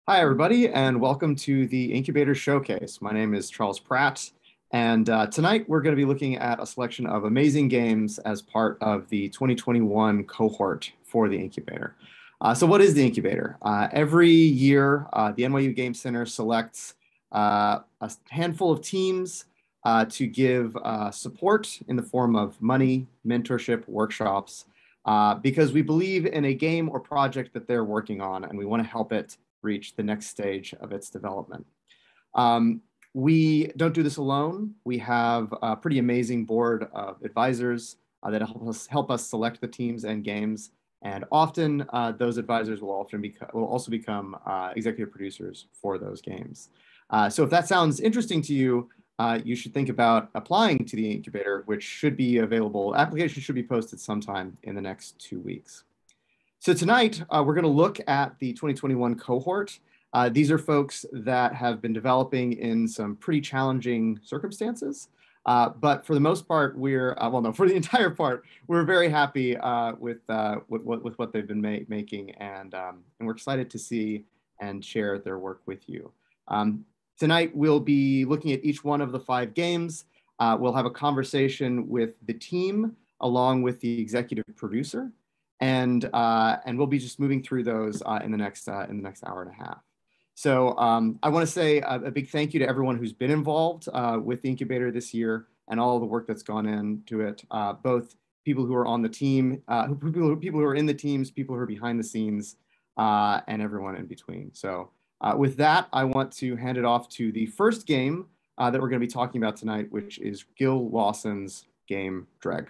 Hi, everybody, and welcome to the Incubator Showcase. My name is Charles Pratt, and tonight we're going to be looking at a selection of amazing games as part of the 2021 cohort for the Incubator. So what is the Incubator? Every year, the NYU Game Center selects a handful of teams to give support in the form of money, mentorship, workshops, because we believe in a game or project that they're working on, and we want to help it reach the next stage of its development. We don't do this alone. We have a pretty amazing board of advisors that help us select the teams and games. And often those advisors will also become executive producers for those games. So if that sounds interesting to you, you should think about applying to the Incubator, which should be available. Applications should be posted sometime in the next 2 weeks. So tonight, we're going to look at the 2021 cohort. These are folks that have been developing in some pretty challenging circumstances. But for the most part, for the entire part, we're very happy with what they've been making, and we're excited to see and share their work with you. Tonight, we'll be looking at each one of the 5 games. We'll have a conversation with the team along with the executive producer. And we'll be just moving through those in the next hour and a half. So I want to say a big thank you to everyone who's been involved with the Incubator this year and all the work that's gone into it, both people who are on the team, people who are in the teams, people who are behind the scenes, and everyone in between. So with that, I want to hand it off to the first game that we're going to be talking about tonight, which is Gil Lawson's game, Dreg.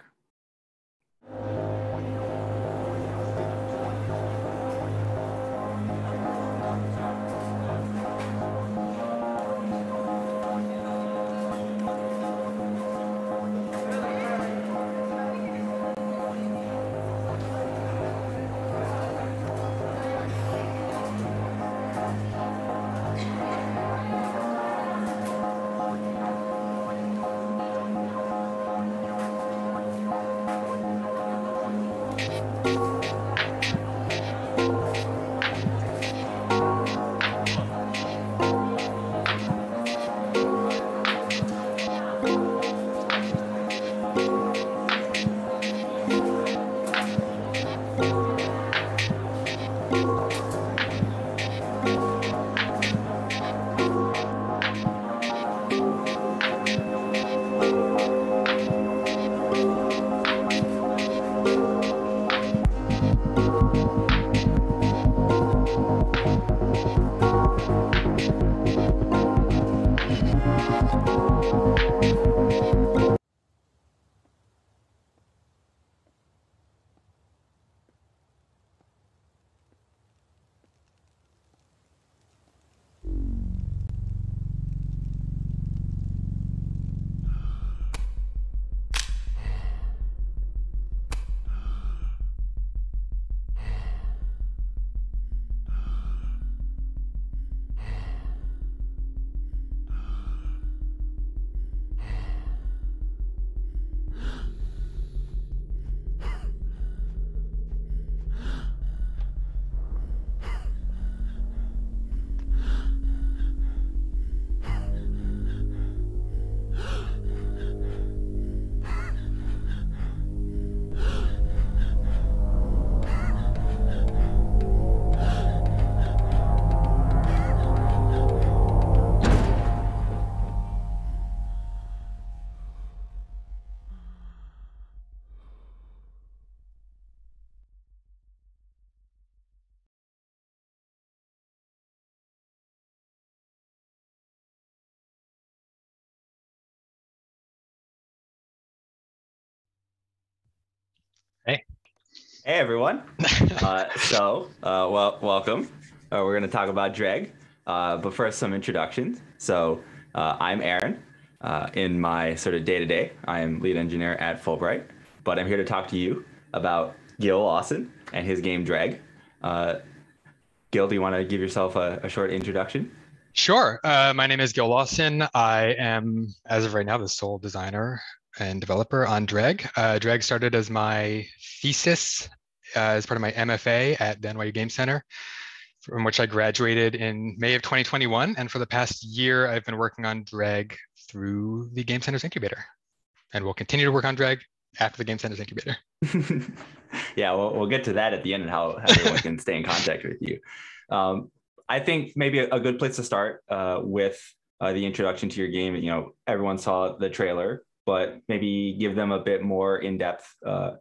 Hey. Hey everyone. Welcome. We're going to talk about Dreg, but first some introductions. I'm Aaron. In my sort of day-to-day, I am lead engineer at Fulbright, but I'm here to talk to you about Gil Lawson and his game Dreg. Gil, do you want to give yourself a short introduction? Sure. My name is Gil Lawson. I am, as of right now, the sole designer and developer on Dreg. Dreg started as my thesis as part of my MFA at the NYU Game Center, from which I graduated in May of 2021. And for the past year, I've been working on Dreg through the Game Center's Incubator. And we'll continue to work on Dreg after the Game Center's Incubator. Yeah, we'll get to that at the end and how everyone can stay in contact with you. I think maybe a good place to start with the introduction to your game. You know, everyone saw the trailer, but maybe give them a bit more in-depth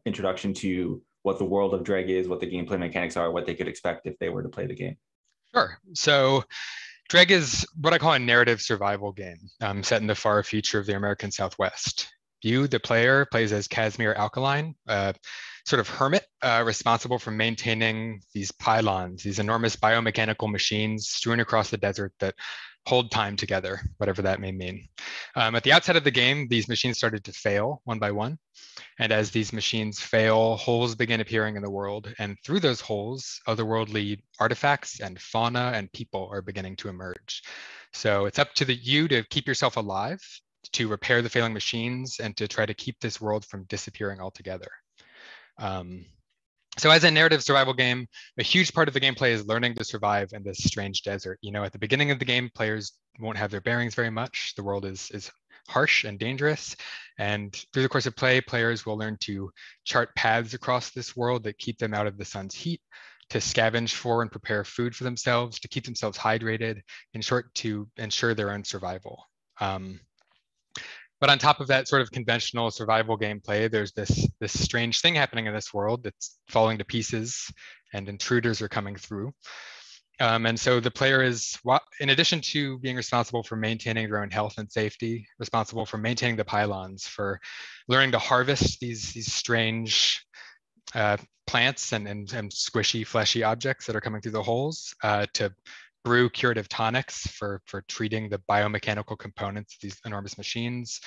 introduction to what the world of Dreg is, what the gameplay mechanics are, what they could expect if they were to play the game. Sure. So Dreg is what I call a narrative survival game set in the far future of the American Southwest. You, the player, plays as Casimir Alkaline, sort of hermit responsible for maintaining these pylons, these enormous biomechanical machines strewn across the desert that hold time together, whatever that may mean. At the outset of the game, these machines started to fail one by one. And as these machines fail, holes begin appearing in the world. And through those holes, otherworldly artifacts and fauna and people are beginning to emerge. So it's up to you to keep yourself alive, to repair the failing machines, and to try to keep this world from disappearing altogether. So as a narrative survival game, a huge part of the gameplay is learning to survive in this strange desert. You know, at the beginning of the game, players won't have their bearings very much. The world is harsh and dangerous. And through the course of play, players will learn to chart paths across this world that keep them out of the sun's heat, to scavenge for and prepare food for themselves, to keep themselves hydrated, in short, to ensure their own survival. But on top of that sort of conventional survival gameplay, there's this strange thing happening in this world that's falling to pieces and intruders are coming through. And so the player is, in addition to being responsible for maintaining their own health and safety, responsible for maintaining the pylons, for learning to harvest these strange plants and squishy, fleshy objects that are coming through the holes, to brew curative tonics for treating the biomechanical components of these enormous machines,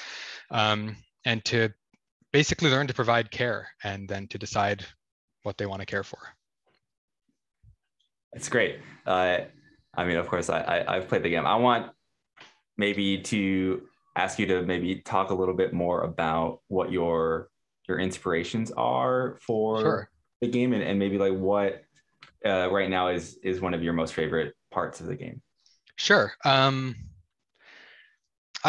and to basically learn to provide care and then to decide what they want to care for. It's great. I mean, of course, I've played the game. I want maybe to ask you to maybe talk a little bit more about what your inspirations are for the game, and maybe like what right now is one of your most favorite parts of the game. Sure. I'll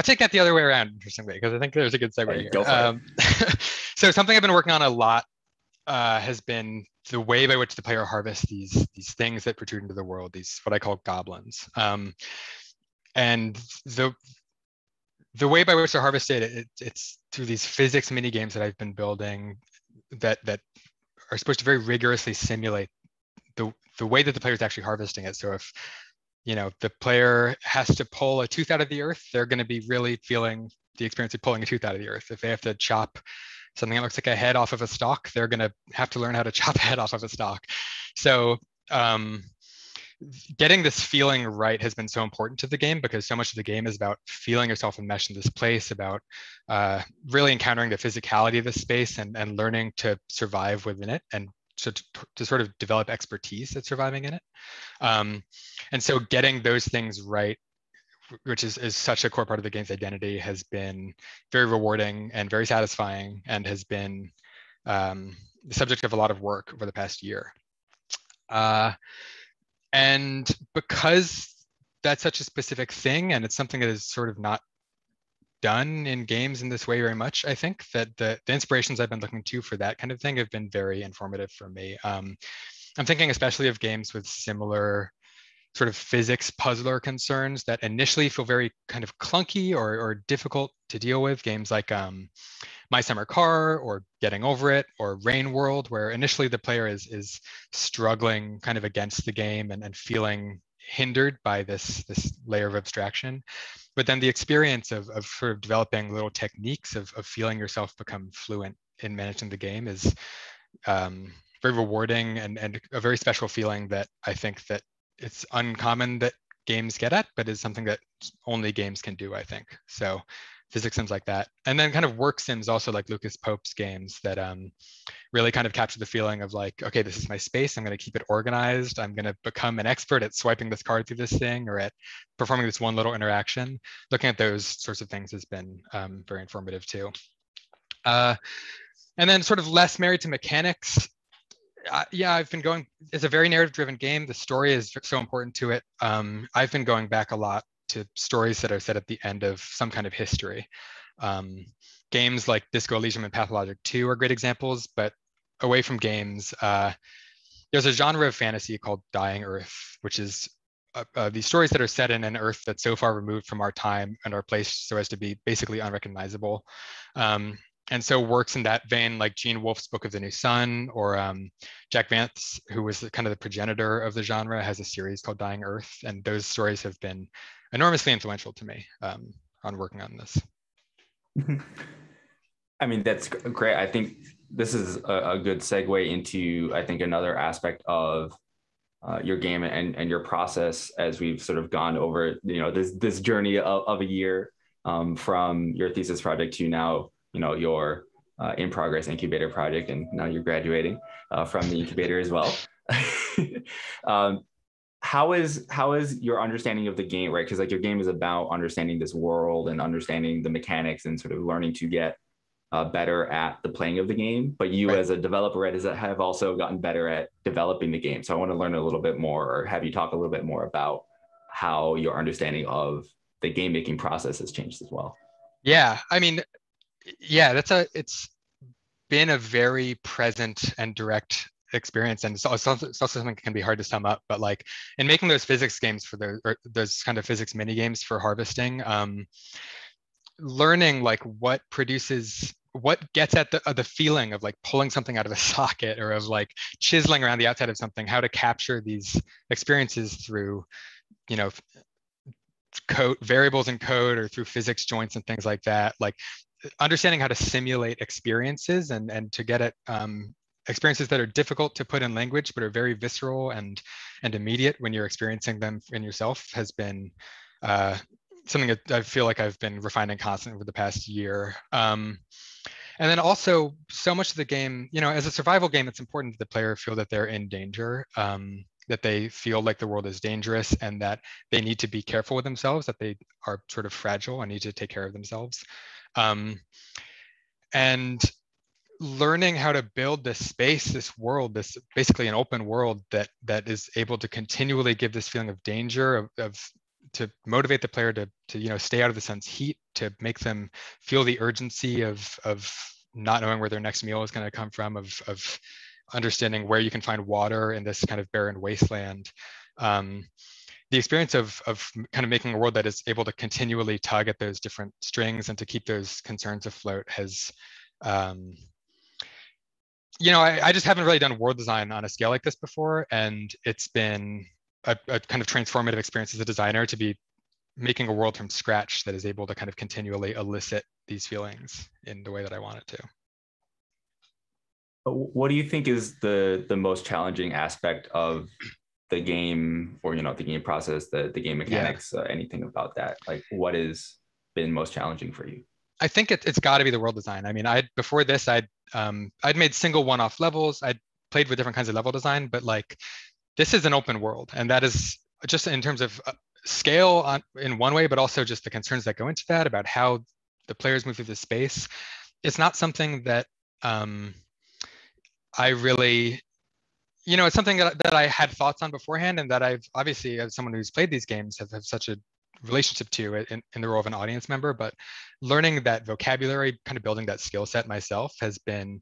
take that the other way around, interestingly, because I think there's a good segue here. Go for it. So something I've been working on a lot has been the way by which the player harvests these things that protrude into the world, these what I call goblins. And the way by which they're harvested, it's through these physics mini games that I've been building that are supposed to very rigorously simulate the way that the player is actually harvesting it. So if the player has to pull a tooth out of the earth, they're going to be really feeling the experience of pulling a tooth out of the earth. If they have to chop something that looks like a head off of a stalk, they're going to have to learn how to chop a head off of a stalk. So getting this feeling right has been so important to the game, because so much of the game is about feeling yourself enmeshed in this place, about really encountering the physicality of the space and learning to survive within it, and to sort of develop expertise at surviving in it. And so getting those things right, which is such a core part of the game's identity, has been very rewarding and very satisfying, and has been the subject of a lot of work over the past year. And because that's such a specific thing, and it's something that is sort of not done in games in this way very much, I think that the inspirations I've been looking to for that kind of thing have been very informative for me. I'm thinking especially of games with similar sort of physics puzzler concerns that initially feel very kind of clunky or difficult to deal with. Games like My Summer Car or Getting Over It or Rain World, where initially the player is struggling kind of against the game and feeling hindered by this layer of abstraction. But then the experience of sort of developing little techniques of feeling yourself become fluent in managing the game is very rewarding and a very special feeling that I think that it's uncommon that games get at, but is something that only games can do, I think. So physics sims like that. And then kind of work sims also, like Lucas Pope's games that really kind of capture the feeling of like, okay, this is my space. I'm going to keep it organized. I'm going to become an expert at swiping this card through this thing or at performing this one little interaction. Looking at those sorts of things has been very informative too. And then sort of less married to mechanics. Yeah, I've been going, it's a very narrative driven game. The story is so important to it. I've been going back a lot to stories that are set at the end of some kind of history. Games like Disco Elysium and Pathologic 2 are great examples, but away from games, there's a genre of fantasy called Dying Earth, which is these stories that are set in an Earth that's so far removed from our time and our place so as to be basically unrecognizable. And so works in that vein, like Gene Wolfe's Book of the New Sun, or Jack Vance, who was kind of the progenitor of the genre, has a series called Dying Earth. And those stories have been enormously influential to me on working on this. I mean, that's great. I think this is a good segue into, I think, another aspect of your game and your process as we've sort of gone over, this journey of a year from your thesis project to now, your in progress incubator project, and now you're graduating from the incubator as well. How is your understanding of the game, right? Because like your game is about understanding this world and understanding the mechanics and sort of learning to get better at the playing of the game. But you, right, as a developer, have also gotten better at developing the game. So I want to learn a little bit more, or have you talk a little bit more about how your understanding of the game making process has changed as well. Yeah, I mean, yeah, it's been a very present and direct experience, and it's also something that can be hard to sum up. But like in making those physics games for those kind of physics mini games for harvesting, learning like what gets at the feeling of like pulling something out of a socket, or of like chiseling around the outside of something, how to capture these experiences through, code variables in code, or through physics joints and things like that. Like understanding how to simulate experiences and to get at experiences that are difficult to put in language but are very visceral and immediate when you're experiencing them in yourself has been something that I feel like I've been refining constantly over the past year. And then also so much of the game, as a survival game, it's important that the player feel that they're in danger, that they feel like the world is dangerous and that they need to be careful with themselves, that they are sort of fragile and need to take care of themselves. And learning how to build this space, this world, this basically an open world that is able to continually give this feeling of danger, to motivate the player to stay out of the sun's heat, to make them feel the urgency of not knowing where their next meal is going to come from, of understanding where you can find water in this kind of barren wasteland. The experience of kind of making a world that is able to continually tug at those different strings and to keep those concerns afloat has, I just haven't really done world design on a scale like this before. And it's been a kind of transformative experience as a designer to be making a world from scratch that is able to kind of continually elicit these feelings in the way that I want it to. What do you think is the most challenging aspect of the game, or the game process, the game mechanics? Yeah. Anything about that? Like, what has been most challenging for you? I think it's got to be the world design. I mean, before this, I'd made single one-off levels. I'd played with different kinds of level design, but like this is an open world, and that is just in terms of scale in one way, but also just the concerns that go into that about how the players move through the space. It's not something that I really, it's something that I had thoughts on beforehand, and that I've obviously, as someone who's played these games, have such a relationship to it in the role of an audience member. But learning that vocabulary, kind of building that skill set myself, has been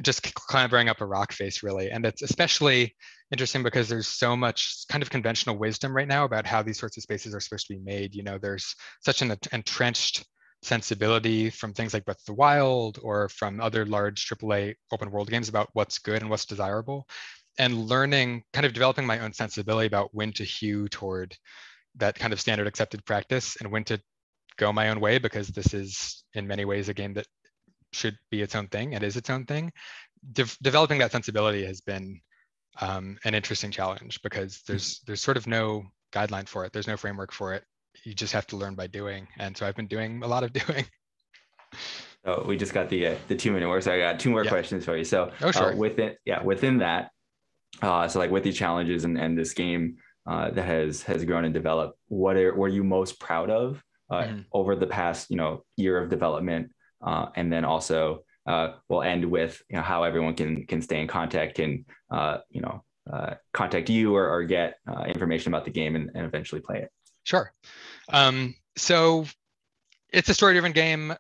just clambering up a rock face, really. And it's especially interesting because there's so much kind of conventional wisdom right now about how these sorts of spaces are supposed to be made. There's such an entrenched sensibility from things like Breath of the Wild or from other large AAA open world games about what's good and what's desirable, and learning, kind of developing my own sensibility about when to hew toward that kind of standard accepted practice and when to go my own way, because this is in many ways a game that should be its own thing and is its own thing. developing that sensibility has been an interesting challenge, because there's sort of no guideline for it. There's no framework for it. You just have to learn by doing. And so I've been doing a lot of doing. So we just got the 2-minute mark. So I got two more questions for you. So sure. Within that, so like with these challenges and this game that has grown and developed, what are you most proud of over the past year of development? And then also we'll end with how everyone can stay in contact, can contact you or get information about the game and eventually play it. Sure. So it's a story-driven game.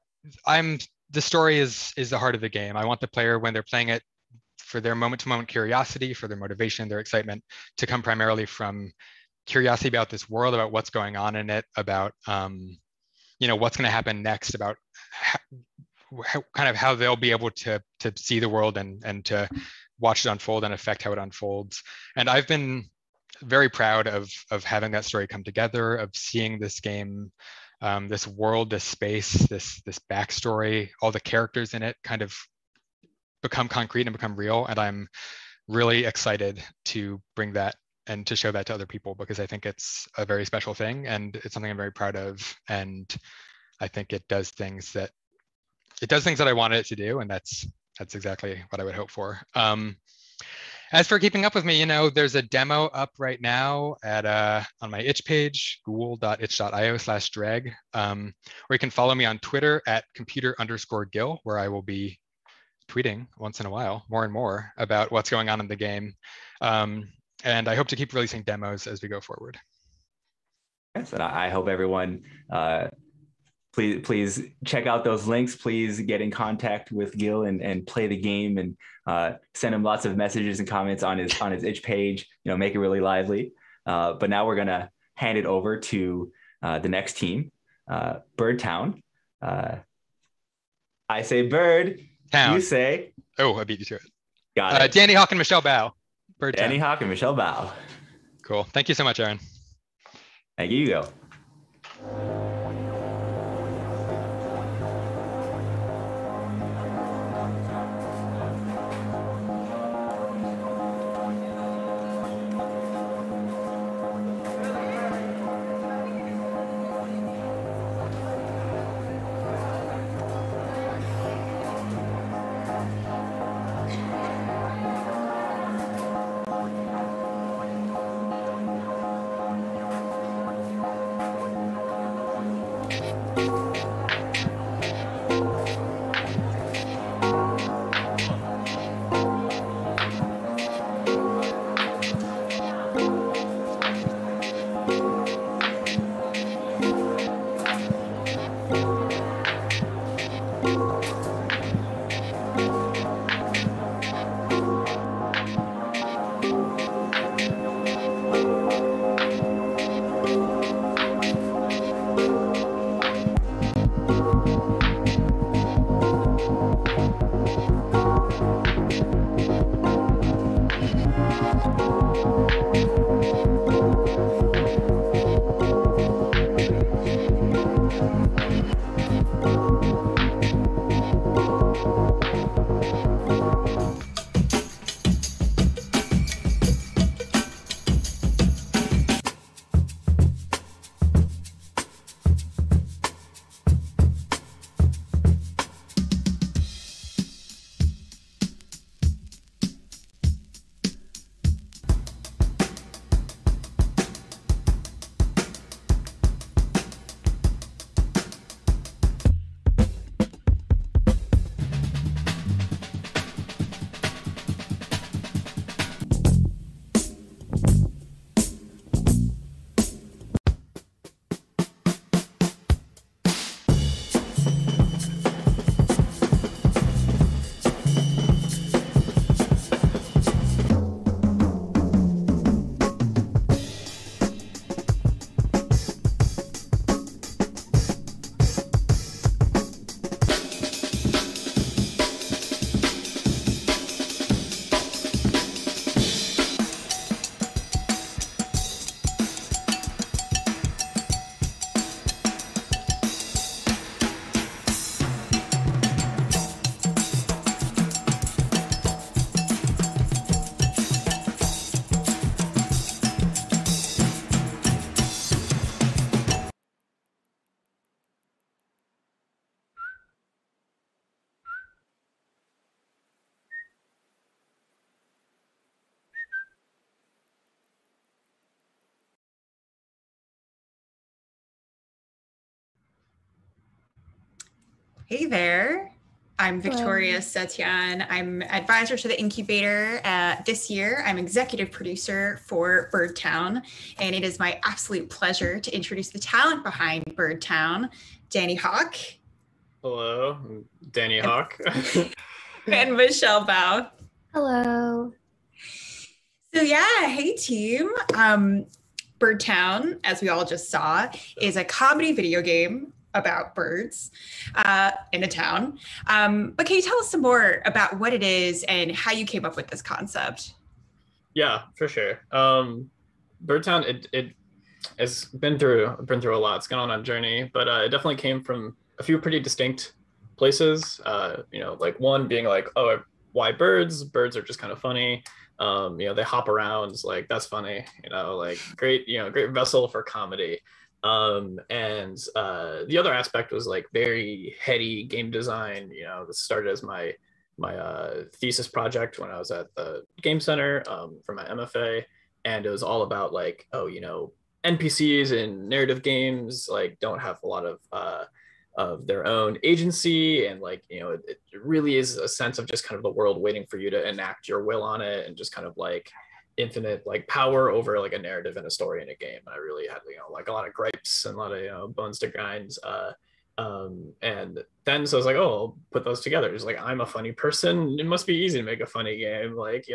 The story is the heart of the game. I want the player, when they're playing it, for their moment-to-moment curiosity, for their motivation, their excitement, to come primarily from curiosity about this world, about what's going on in it, about what's going to happen next, about how they'll be able to see the world and to watch it unfold and affect how it unfolds. And I've been very proud of having that story come together, of seeing this game, this world, this space, this backstory, all the characters in it kind of become concrete and become real. And I'm really excited to bring that and to show that to other people, because I think it's a very special thing and it's something I'm very proud of. And I think it does things that I wanted it to do, and that's exactly what I would hope for. As for keeping up with me, there's a demo up right now on my itch page, google.itch.io/dreg, or you can follow me on Twitter at computer_Gil, where I will be tweeting once in a while, more and more, about what's going on in the game. And I hope to keep releasing demos as we go forward. Yes, and I hope everyone, please check out those links. Please get in contact with Gil and play the game, and send him lots of messages and comments on his itch page. Make it really lively. But now we're gonna hand it over to the next team, Bird Town. I say Bird. Town. You say. Oh, I beat you to it. Got it. Danny Hawk and Michelle Bao. Bird Danny Town. Hawk and Michelle Bao. Cool. Thank you so much, Aaron. Thank you. You go. Hey there. I'm Victoria Seitan. I'm advisor to the Incubator. This year, I'm executive producer for Birdtown, and it is my absolute pleasure to introduce the talent behind Birdtown, Danny Hawk. Hello, I'm Danny Hawk. And Michelle Bao. Hello. So yeah, hey team. Birdtown, as we all just saw, is a comedy video game about birds in a town. But can you tell us some more about what it is and how you came up with this concept? Yeah, for sure. Birdtown, it has been through a lot. It's gone on a journey, but it definitely came from a few pretty distinct places. Like one being like, oh, why birds? Birds are just kind of funny. They hop around, like that's funny. Like great vessel for comedy. And the other aspect was like very heady game design. This started as my thesis project when I was at the game center for my MFA, and it was all about like, NPCs in narrative games like don't have a lot of their own agency, and like it really is a sense of just kind of the world waiting for you to enact your will on it, and just kind of like infinite like power over like a narrative and a story in a game. And I really had like a lot of gripes and a lot of bones to grind, and then so I was like, oh, I'll put those together. It's like, I'm a funny person, it must be easy to make a funny game, like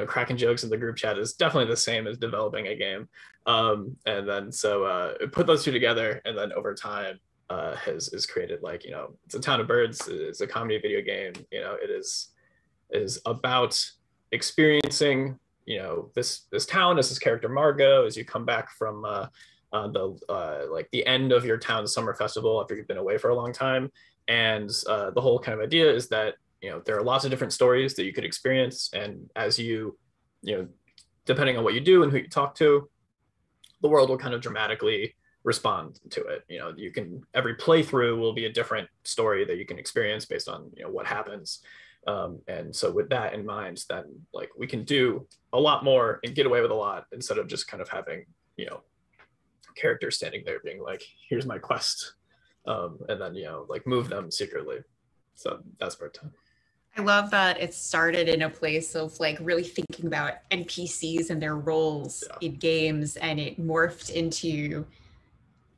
cracking jokes in the group chat is definitely the same as developing a game. And then so put those two together, and then over time has created like it's a town of birds. It's a comedy video game. It is about experiencing this town as this character Margot as you come back from the end of your town's summer festival after you've been away for a long time. And the whole kind of idea is that there are lots of different stories that you could experience, and as you depending on what you do and who you talk to, the world will kind of dramatically respond to it. Every playthrough will be a different story that you can experience based on what happens. And so with that in mind, then like we can do a lot more and get away with a lot instead of just kind of having characters standing there being like, here's my quest, and then like move them secretly. So that's Birdtown. I love that it started in a place of like really thinking about NPCs and their roles in games, and it morphed into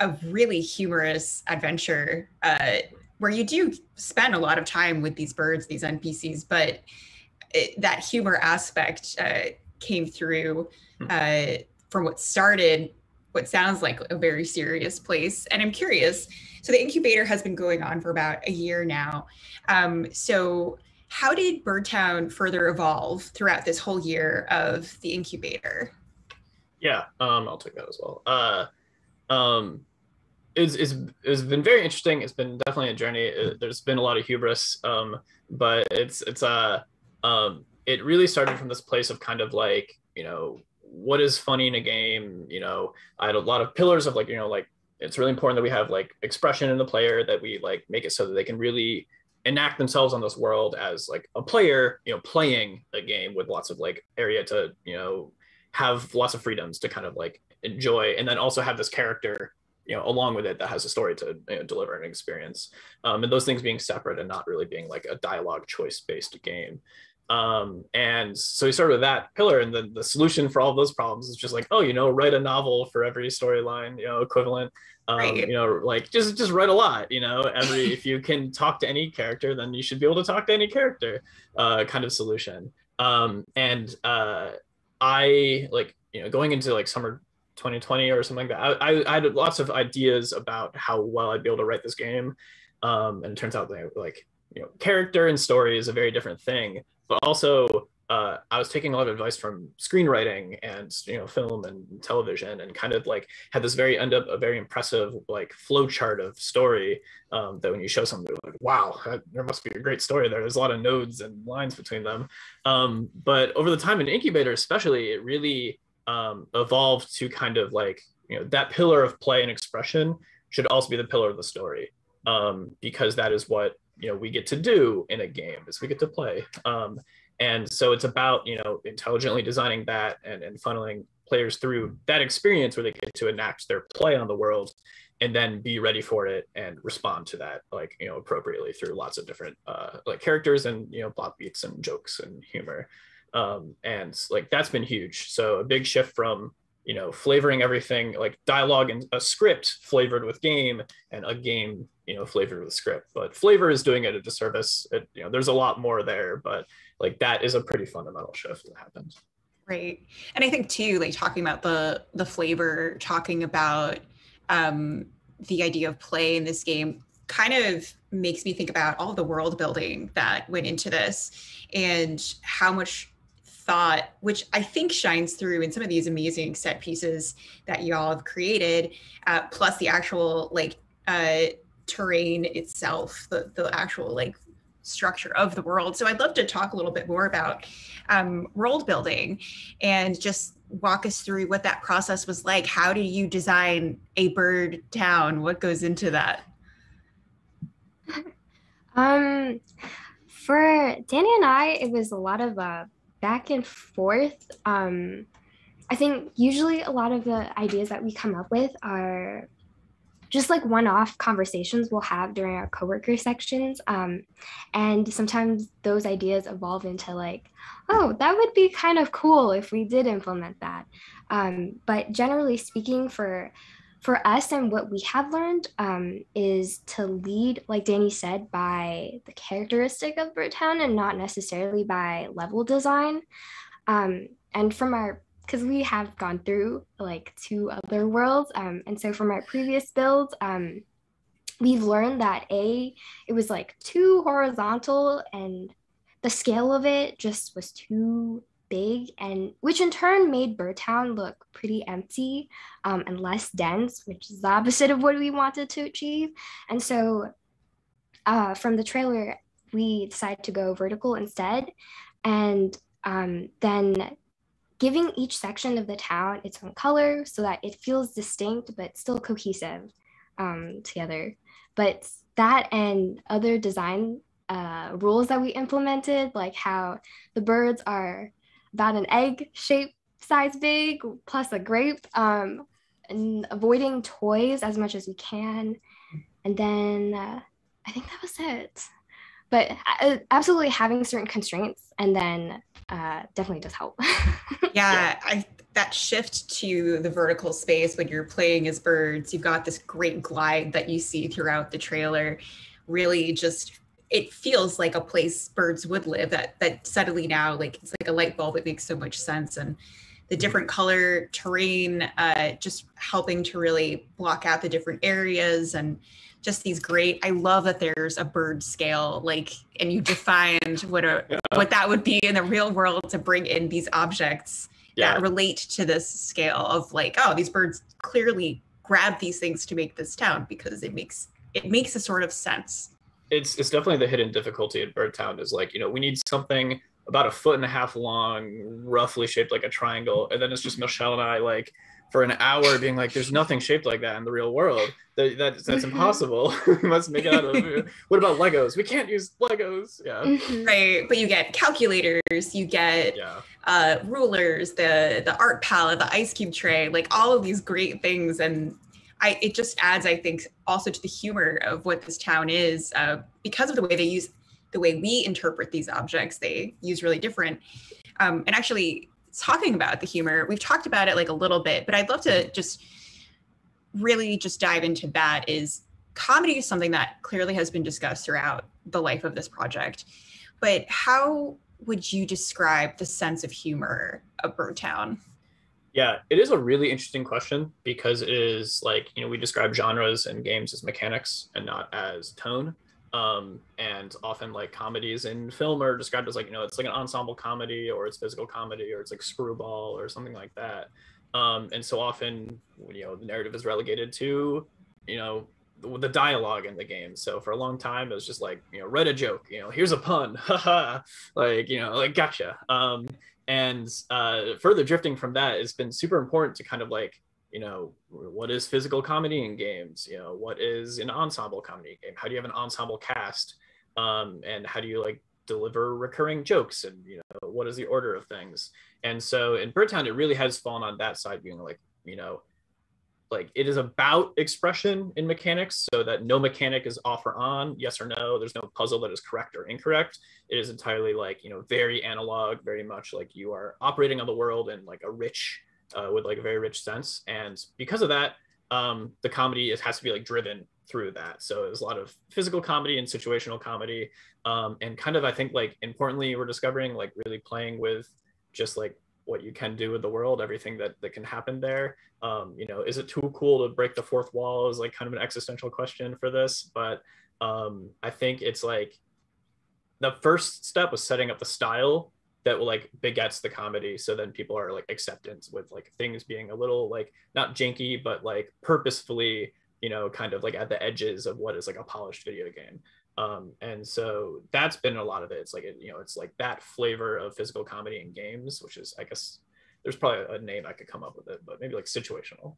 a really humorous adventure where you do spend a lot of time with these birds, these NPCs, but that humor aspect came through from what started what sounds like a very serious place. And I'm curious, so the Incubator has been going on for about a year now. So how did Birdtown further evolve throughout this whole year of the Incubator? Yeah, I'll take that as well. It's been very interesting. It's been definitely a journey. There's been a lot of hubris, but it really started from this place of kind of like, what is funny in a game? I had a lot of pillars of like, it's really important that we have like expression in the player, that we like make it so that they can really enact themselves on this world as like a player, playing a game with lots of like area to, have lots of freedoms to kind of like enjoy, and then also have this character, along with it that has a story to deliver an experience. And those things being separate and not really being like a dialogue choice based game. And so we started with that pillar, and then the solution for all of those problems is just like, write a novel for every storyline, equivalent. Right. Like just write a lot, if you can talk to any character, then you should be able to talk to any character, kind of solution. I like, going into like summer 2020 or something like that, I had lots of ideas about how well I'd be able to write this game. And it turns out that like, character and story is a very different thing, but also I was taking a lot of advice from screenwriting and film and television, and kind of like had this a very impressive like flow chart of story, that when you show something, like, wow, there must be a great story there. There's a lot of nodes and lines between them. But over the time in Incubator especially, it really evolved to kind of like, that pillar of play and expression should also be the pillar of the story, because that is what we get to do in a game, is we get to play. And so it's about, intelligently designing that and funneling players through that experience where they get to enact their play on the world and then be ready for it and respond to that, like, appropriately through lots of different like characters and, plot beats and jokes and humor. And like that's been huge. So a big shift from, flavoring everything, like dialogue and a script flavored with game, and a game, flavored with script. But flavor is doing it a disservice. There's a lot more there, but like that is a pretty fundamental shift that happened. Right. And I think too, like talking about the flavor, talking about the idea of play in this game kind of makes me think about all the world building that went into this and how much thought, which I think shines through in some of these amazing set pieces that y'all have created, plus the actual like terrain itself, the actual like structure of the world. So I'd love to talk a little bit more about world building and just walk us through what that process was like. How do you design a bird town? What goes into that? For Danny and I, it was a lot of back and forth. I think usually a lot of the ideas that we come up with are just like one-off conversations we'll have during our coworker sections. And sometimes those ideas evolve into like, oh, that would be kind of cool if we did implement that. But generally speaking, for us and what we have learned is to lead, like Danny said, by the characteristic of Birdtown and not necessarily by level design. And from our, because we have gone through like 2 other worlds. And so from our previous builds, we've learned that it was like too horizontal and the scale of it just was too big, and which in turn made Birdtown look pretty empty and less dense, which is the opposite of what we wanted to achieve. And so from the trailer, we decided to go vertical instead. And then giving each section of the town its own color so that it feels distinct but still cohesive together. But that and other design rules that we implemented, like how the birds are about an egg shape size big plus a grape, and avoiding toys as much as we can. And then I think that was it. But absolutely having certain constraints and then definitely does help. Yeah, that shift to the vertical space when you're playing as birds, you've got this great glide that you see throughout the trailer. Really just, it feels like a place birds would live, that suddenly now, like it's like a light bulb. It makes so much sense. And the different color terrain, just helping to really block out the different areas, and just these great, I love that there's a bird scale, like, and you defined what that would be in the real world to bring in these objects that relate to this scale of like, oh, these birds clearly grab these things to make this town because it makes a sort of sense. It's definitely the hidden difficulty in Birdtown is like, we need something about 1.5 feet long, roughly shaped like a triangle. And then it's just Michelle and I like for an hour being like, there's nothing shaped like that in the real world. That's impossible. We must make it out of, what about Legos? We can't use Legos. Yeah. Right. But you get calculators, you get rulers, the art palette, the ice cube tray, like all of these great things. And it just adds, I think, also to the humor of what this town is, because of the way we interpret these objects. They use really different. And actually, talking about the humor, we've talked about it like a little bit, but I'd love to just really just dive into that. Is comedy is something that clearly has been discussed throughout the life of this project, but how would you describe the sense of humor of Birdtown? Yeah, it is a really interesting question because it is like, we describe genres and games as mechanics and not as tone. And often like comedies in film are described as like, it's like an ensemble comedy, or it's physical comedy, or it's like screwball or something like that. And so often, the narrative is relegated to, the dialogue in the game. So for a long time, it was just like, write a joke, here's a pun, haha, like, like gotcha. And further drifting from that, it's been super important to kind of like, what is physical comedy in games? What is an ensemble comedy game? How do you have an ensemble cast? And how do you like deliver recurring jokes? And, what is the order of things? And so in Birdtown, it really has fallen on that side, being like, like it is about expression in mechanics, so that no mechanic is off or on, yes or no. There's no puzzle that is correct or incorrect. It is entirely like, you know, very analog, very much like you are operating on the world in like a rich, with like a very rich sense. And because of that, the comedy has to be like driven through that. So there's a lot of physical comedy and situational comedy, and kind of, I think, like importantly, we're discovering like really playing with just like what you can do with the world, everything that can happen there. You know, is it too cool to break the fourth wall is like kind of an existential question for this, but I think it's like the first step was setting up the style that will like begets the comedy, so then people are like acceptance with like things being a little like not janky but like purposefully, you know, kind of like at the edges of what is like a polished video game. And so that's been a lot of it. It's like, you know, it's like that flavor of physical comedy in games, which is, I guess there's probably a name I could come up with it, but maybe like situational.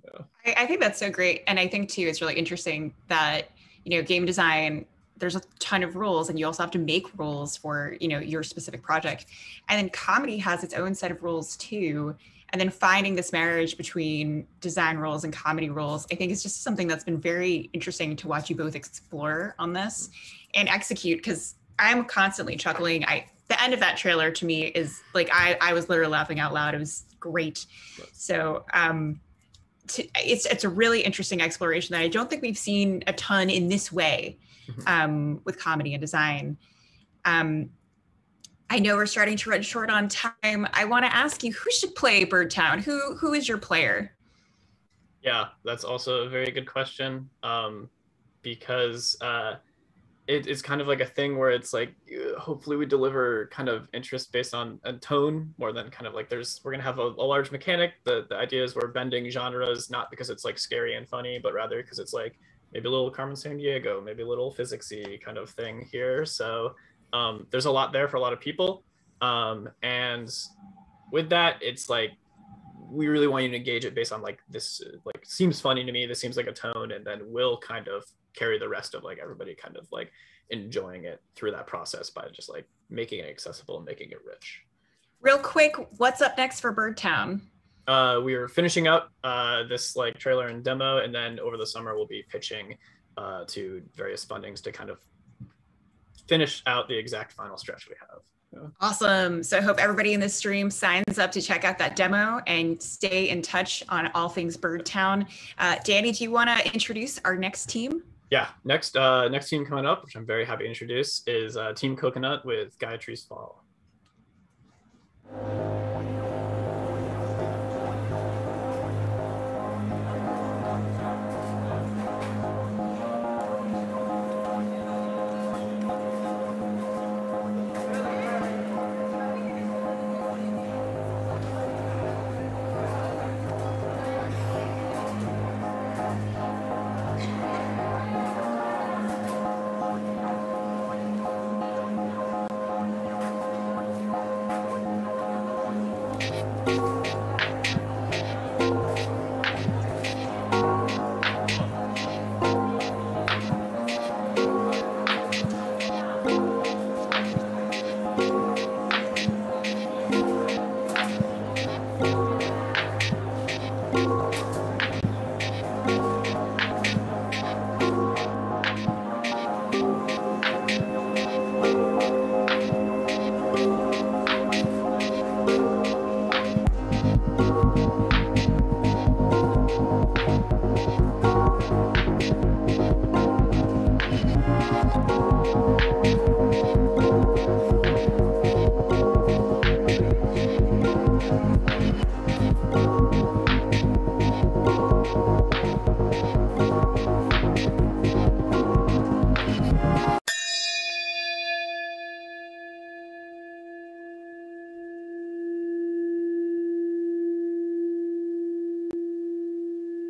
Yeah. I think that's so great. And I think too, it's really interesting that, you know, game design, there's a ton of rules, and you also have to make rules for, you know, your specific project. And then comedy has its own set of rules too. And then finding this marriage between design rules and comedy rules, I think is just something that's been very interesting to watch you both explore on this and execute, because I'm constantly chuckling. The end of that trailer to me is like, I was literally laughing out loud. It was great. So it's a really interesting exploration that I don't think we've seen a ton in this way with comedy and design. I know we're starting to run short on time. I want to ask you, who should play Birdtown? Who is your player? Yeah, that's also a very good question, because it's kind of like a thing where it's like, hopefully we deliver kind of interest based on a tone more than kind of like we're going to have a large mechanic. The idea is we're bending genres, not because it's like scary and funny, but rather because it's like maybe a little Carmen Sandiego, maybe a little physicsy kind of thing here. So there's a lot there for a lot of people. And with that, it's like, we really want you to engage it based on like, this like seems funny to me, this seems like a tone, and then we'll kind of carry the rest of like everybody kind of like enjoying it through that process by just like making it accessible and making it rich. Real quick, what's up next for Birdtown? We are finishing up this like trailer and demo, and then over the summer we'll be pitching to various fundings to kind of finish out the exact final stretch we have. Yeah. Awesome. So I hope everybody in this stream signs up to check out that demo and stay in touch on all things Birdtown. Danny, do you want to introduce our next team? Yeah, next team coming up, which I'm very happy to introduce, is Team Coconut with Gayatri's Fall.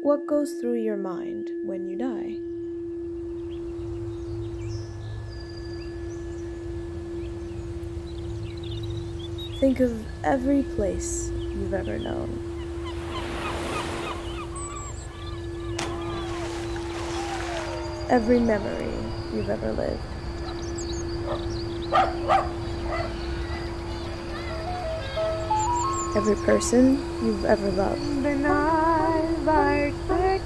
What goes through your mind when you die? Think of every place you've ever known. Every memory you've ever lived. Every person you've ever loved. Margaret.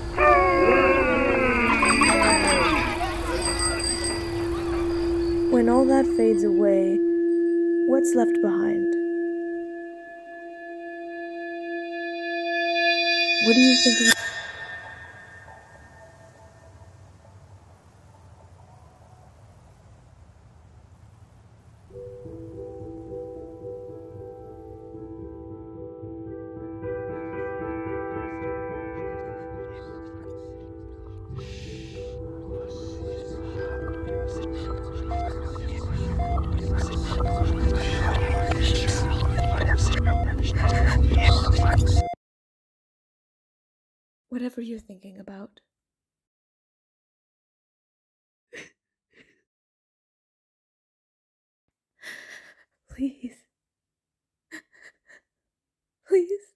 When all that fades away, what's left behind? What do you think? Whatever you're thinking about. Please. Please.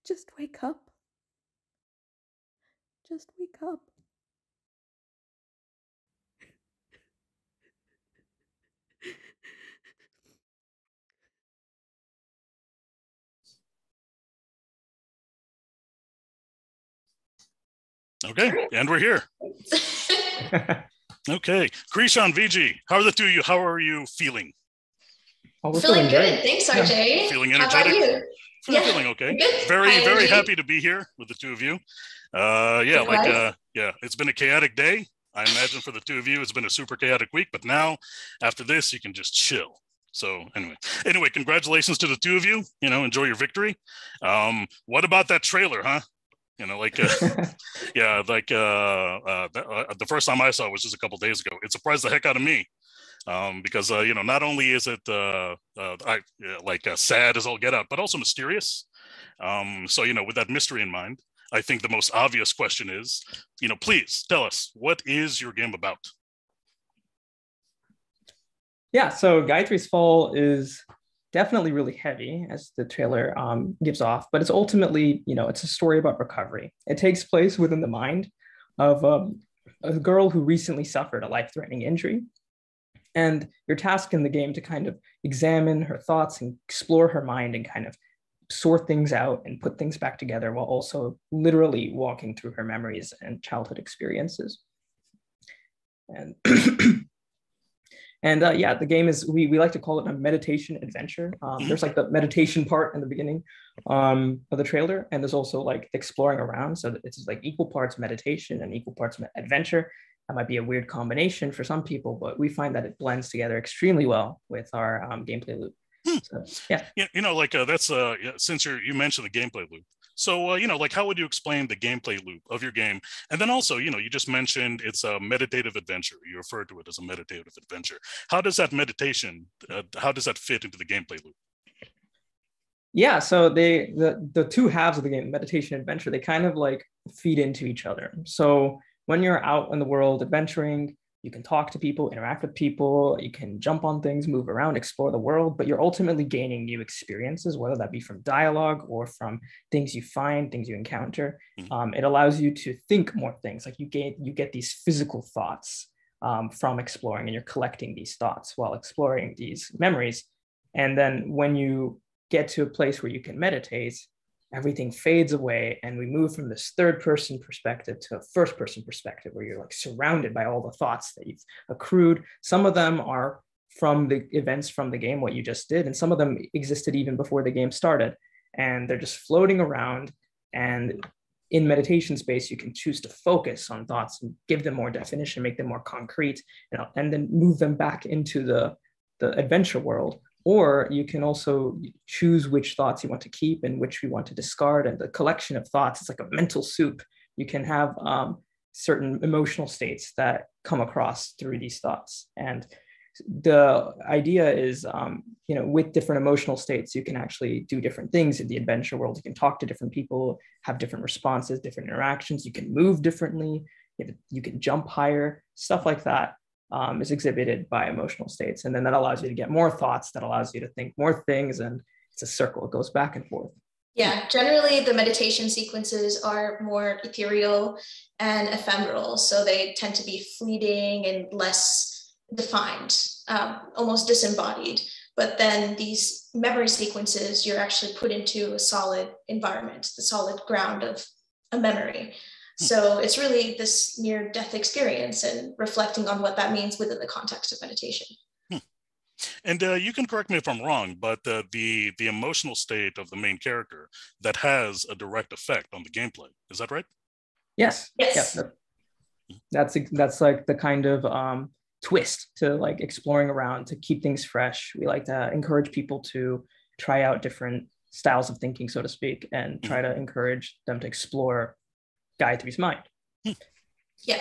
Just wake up. Just wake up. Okay, and we're here. Okay, Krishan, Viji, how are the two of you? How are you feeling? Oh, we're Feeling great. good. Thanks, RJ. Feeling How energetic? about you? Feeling okay. Good. Very, High very energy. happy to be here with the two of you. It's been a chaotic day. I imagine for the two of you, it's been a super chaotic week, but now after this, you can just chill. So anyway, congratulations to the two of you, enjoy your victory. What about that trailer, huh? The first time I saw it was just a couple days ago. It surprised the heck out of me. Because not only is it sad as all get out, but also mysterious. With that mystery in mind, I think the most obvious question is, please tell us, what is your game about? Yeah, so Gayatri's Fall is definitely really heavy, as the trailer gives off, but it's ultimately, it's a story about recovery. It takes place within the mind of a girl who recently suffered a life-threatening injury. And you're tasked in the game to kind of examine her thoughts and explore her mind and kind of sort things out and put things back together while also literally walking through her memories and childhood experiences. And the game is, we like to call it a meditation adventure. There's like the meditation part in the beginning of the trailer, and there's also like exploring around. So it's like equal parts meditation and equal parts adventure. That might be a weird combination for some people, but we find that it blends together extremely well with our gameplay loop. So, yeah. That's since you mentioned the gameplay loop. So, how would you explain the gameplay loop of your game? And then also, you just mentioned it's a meditative adventure. You referred to it as a meditative adventure. How does that meditation, how does that fit into the gameplay loop? Yeah, so the two halves of the game, meditation and adventure, they kind of like feed into each other. So when you're out in the world adventuring, you can talk to people, interact with people, you can jump on things, move around, explore the world, but you're ultimately gaining new experiences, whether that be from dialogue or from things you find, things you encounter. It allows you to think more things, like you get these physical thoughts from exploring, and you're collecting these thoughts while exploring these memories. And then when you get to a place where you can meditate, everything fades away and we move from this third person perspective to a first person perspective, where you're like surrounded by all the thoughts that you've accrued. Some of them are from the events from the game, what you just did, and some of them existed even before the game started, and they're just floating around. And in meditation space, you can choose to focus on thoughts and give them more definition, make them more concrete, and then move them back into the adventure world. Or you can also choose which thoughts you want to keep and which you want to discard. And the collection of thoughts is like a mental soup. You can have certain emotional states that come across through these thoughts. And the idea is, with different emotional states, you can actually do different things in the adventure world. You can talk to different people, have different responses, different interactions. You can move differently. You can jump higher, stuff like that. Is exhibited by emotional states. And then that allows you to get more thoughts, that allows you to think more things, and it's a circle, it goes back and forth. Yeah, generally the meditation sequences are more ethereal and ephemeral, so they tend to be fleeting and less defined, almost disembodied. but then these memory sequences, you're actually put into a solid environment, the solid ground of a memory. So it's really this near-death experience and reflecting on what that means within the context of meditation. And you can correct me if I'm wrong, but the emotional state of the main character, that has a direct effect on the gameplay. Is that right? Yes. Yes. Yeah, that's like the kind of twist to like exploring around to keep things fresh. We like to encourage people to try out different styles of thinking, so to speak, and try to encourage them to explore Gayatri's mind. Yeah.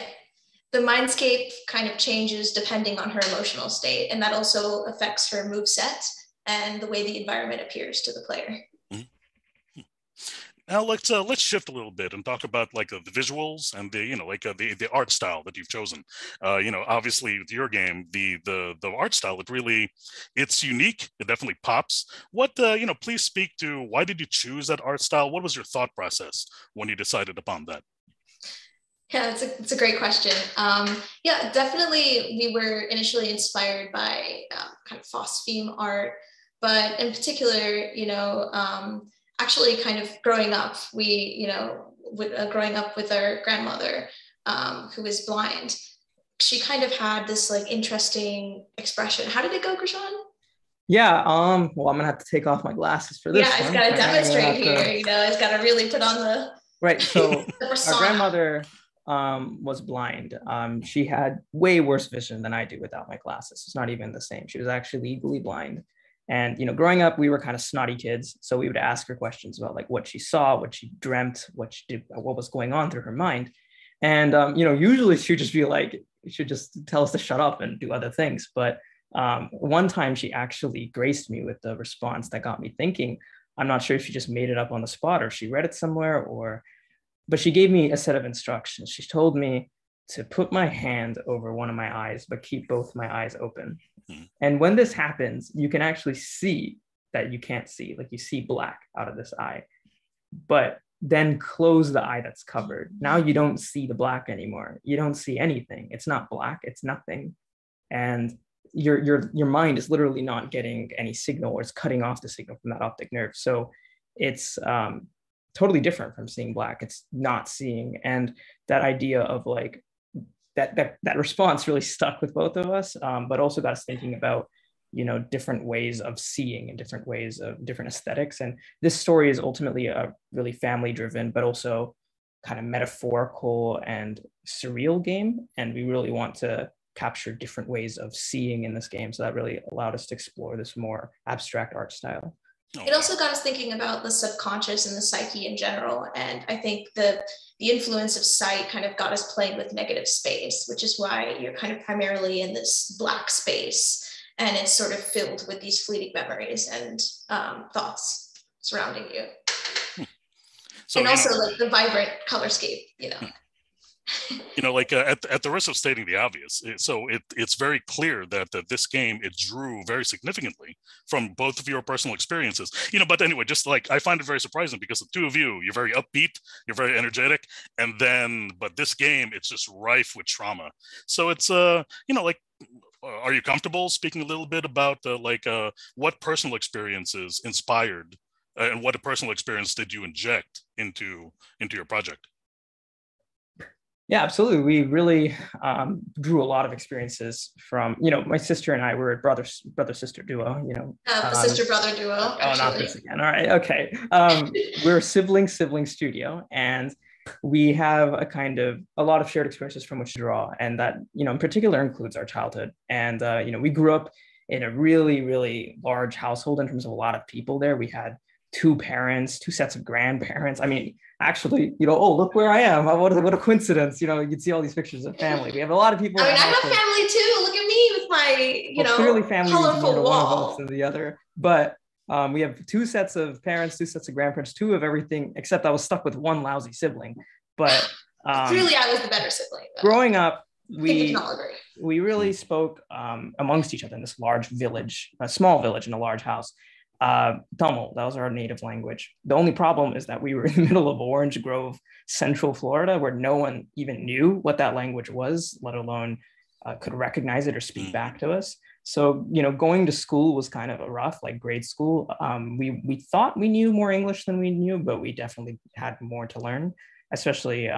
The mindscape kind of changes depending on her emotional state, and that also affects her moveset and the way the environment appears to the player. Now let's shift a little bit and talk about like the visuals and the art style that you've chosen. Obviously with your game, the art style, it's unique. It definitely pops. What please speak to, why did you choose that art style? What was your thought process when you decided upon that? Yeah, it's a great question. Yeah, definitely we were initially inspired by kind of phospheme art, but in particular, actually kind of growing up, growing up with our grandmother who was blind, she kind of had this like interesting expression. How did it go, Krishan? Yeah, well, I'm gonna have to take off my glasses for this. Yeah, it's got to demonstrate here, it's got to really put on the... Right, so our grandmother was blind. She had way worse vision than I do without my glasses. It's not even the same. She was actually legally blind. And, growing up, we were kind of snotty kids. So we would ask her questions about like what she saw, what she dreamt, what she did, what was going on through her mind. And, usually she'd just be like, she'd just tell us to shut up and do other things. But one time she actually graced me with the response that got me thinking. I'm not sure if she just made it up on the spot or she read it somewhere, but she gave me a set of instructions. She told me to put my hand over one of my eyes, but keep both my eyes open. And when this happens, you can actually see that you can't see, like you see black out of this eye, but then close the eye that's covered. Now you don't see the black anymore. You don't see anything. It's not black, it's nothing. And your mind is literally not getting any signal, or it's cutting off the signal from that optic nerve. So it's totally different from seeing black. It's not seeing. And that idea of like, that response really stuck with both of us, but also got us thinking about, different ways of seeing and different ways of different aesthetics. And this story is ultimately a really family driven, but also kind of metaphorical and surreal game. And we really want to capture different ways of seeing in this game. So that really allowed us to explore this more abstract art style. It also got us thinking about the subconscious and the psyche in general. And I think the influence of sight kind of got us playing with negative space, which is why you're kind of primarily in this black space. And it's sort of filled with these fleeting memories and thoughts surrounding you. So, and also like the vibrant colorscape, at the risk of stating the obvious, it's very clear that this game, it drew very significantly from both of your personal experiences, but anyway, just like, I find it very surprising because the two of you're very upbeat, you're very energetic, but this game, it's just rife with trauma. So it's, are you comfortable speaking a little bit about what personal experiences inspired and what a personal experience did you inject into your project? Yeah, absolutely. We really drew a lot of experiences from, my sister and I were a brother-sister duo, sister-brother duo. Oh, not this again. All right. Okay. We're a sibling studio, and we have a lot of shared experiences from which to draw. And that, in particular includes our childhood. And, we grew up in a really, really large household in terms of a lot of people there. We had 2 parents, 2 sets of grandparents. I mean, actually, oh, look where I am. What a coincidence. You'd see all these pictures of family. We have a lot of people. I mean, I have family too. Look at me with my, clearly family colorful wall. One of us than the other. But we have 2 sets of parents, 2 sets of grandparents, 2 of everything, except I was stuck with 1 lousy sibling. But clearly I was the better sibling. Growing up, we really spoke amongst each other in this large village, a small village in a large house. Tamil, that was our native language. The only problem is that we were in the middle of Orange Grove, Central Florida, where no one even knew what that language was, let alone could recognize it or speak back to us. So, going to school was kind of a rough, like grade school. We thought we knew more English than we knew, but we definitely had more to learn, especially,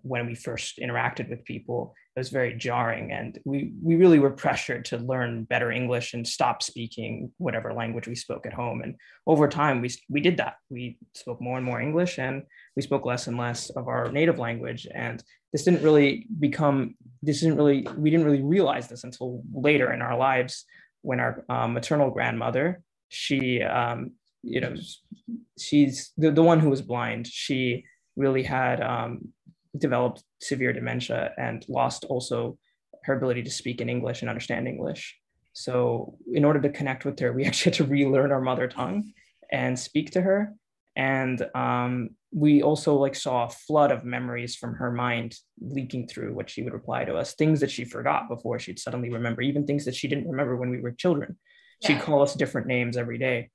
when we first interacted with people. It was very jarring, and we really were pressured to learn better English and stop speaking whatever language we spoke at home. And over time, we did that. We spoke more and more English, and we spoke less and less of our native language. And we didn't really realize this until later in our lives, when our maternal grandmother, she's the one who was blind. She really had developed severe dementia and lost also her ability to speak in English and understand English. So in order to connect with her, we actually had to relearn our mother tongue and speak to her. And we also saw a flood of memories from her mind leaking through what she would reply to us, things that she forgot before she'd suddenly remember, even things that she didn't remember when we were children. She'd call us different names every day.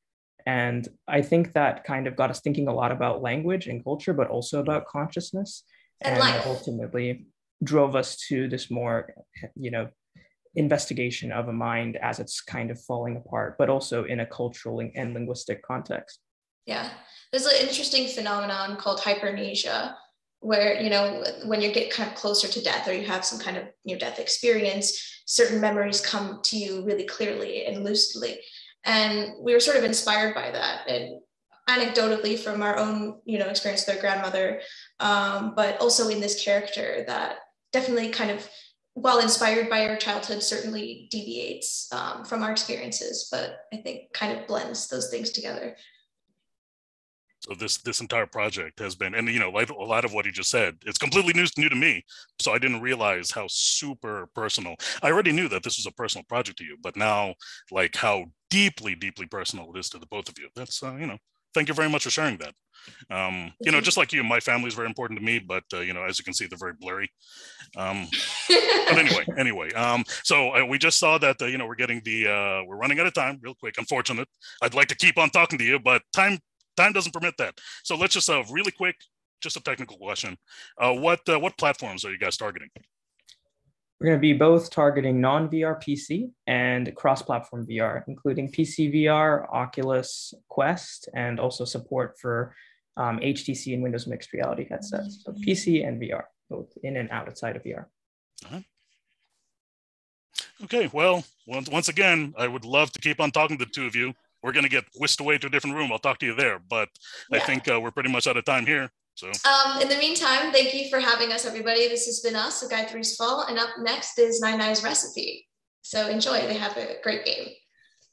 And I think that kind of got us thinking a lot about language and culture, but also about consciousness. And ultimately drove us to this more, investigation of a mind as it's kind of falling apart, but also in a cultural and linguistic context. Yeah, there's an interesting phenomenon called hypermnesia, where, when you get kind of closer to death or you have some kind of near-death experience, certain memories come to you really clearly and lucidly. And we were sort of inspired by that. And anecdotally from our own, experience with our grandmother, but also in this character that definitely kind of, while inspired by our childhood, certainly deviates from our experiences, but I think kind of blends those things together. So this entire project has been, and like a lot of what he just said, it's completely new to me. So I didn't realize how super personal. I already knew that this was a personal project to you, but now how deeply personal it is to the both of you. That's thank you very much for sharing that. Just like you, my family is very important to me, but as you can see, they're very blurry. But anyway, so we just saw that we're getting we're running out of time real quick. Unfortunate. I'd like to keep on talking to you, but time doesn't permit that. So let's just really quick, just a technical question. What platforms are you guys targeting? We're going to be both targeting non-VR PC and cross-platform VR, including PC VR, Oculus Quest, and also support for HTC and Windows Mixed Reality headsets. So PC and VR, both in and outside of VR. Okay, well, once again, I would love to keep on talking to the two of you. We're going to get whisked away to a different room. I'll talk to you there, but I think we're pretty much out of time here. So, in the meantime, thank you for having us, everybody. This has been us, Gayatri's Fall, and up next is Nainai's Recipe. So enjoy. They have a great game.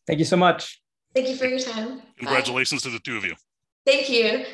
Thank you so much. Thank you for your time. Congratulations to the two of you. Thank you.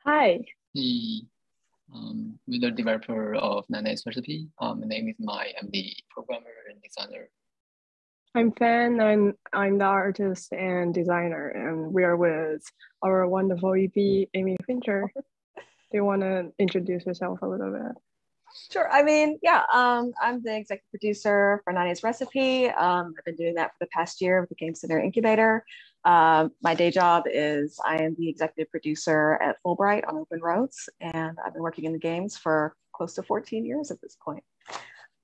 Hi. The we're the developer of Nainai's recipe. My name is Mai. I'm the programmer and designer. I'm Fang, and I'm the artist and designer, and we are with our wonderful EP, Amy Fincher. Do you want to introduce yourself a little bit? Sure. I mean, yeah, I'm the executive producer for Nainai's Recipe. I've been doing that for the past year with the Game Center Incubator. My day job is I am the executive producer at Fulbright on Open Roads, and I've been working in the games for close to 14 years at this point.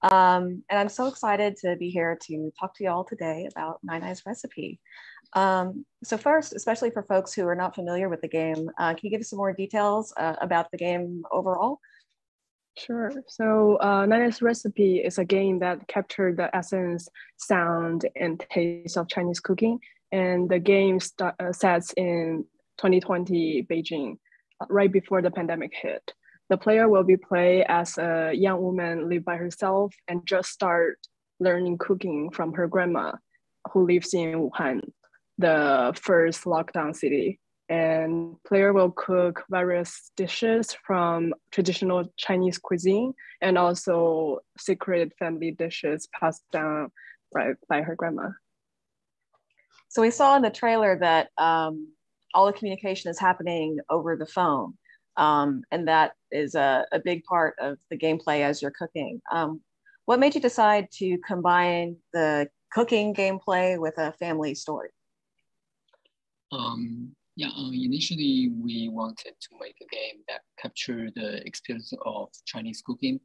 And I'm so excited to be here to talk to you all today about Nainai's Recipe. So first, especially for folks who are not familiar with the game, can you give us some more details about the game overall? Sure. So Nainai's Recipe is a game that captured the essence, sound, and taste of Chinese cooking. And the game sets in 2020 Beijing, right before the pandemic hit. The player will be played as a young woman live by herself and just start learning cooking from her grandma, who lives in Wuhan, the first lockdown city. And player will cook various dishes from traditional Chinese cuisine and also secret family dishes passed down by her grandma. So we saw in the trailer that all the communication is happening over the phone. And that is a big part of the gameplay as you're cooking. What made you decide to combine the gameplay with a family story? Initially we wanted to make a game that captured the experience of Chinese cooking.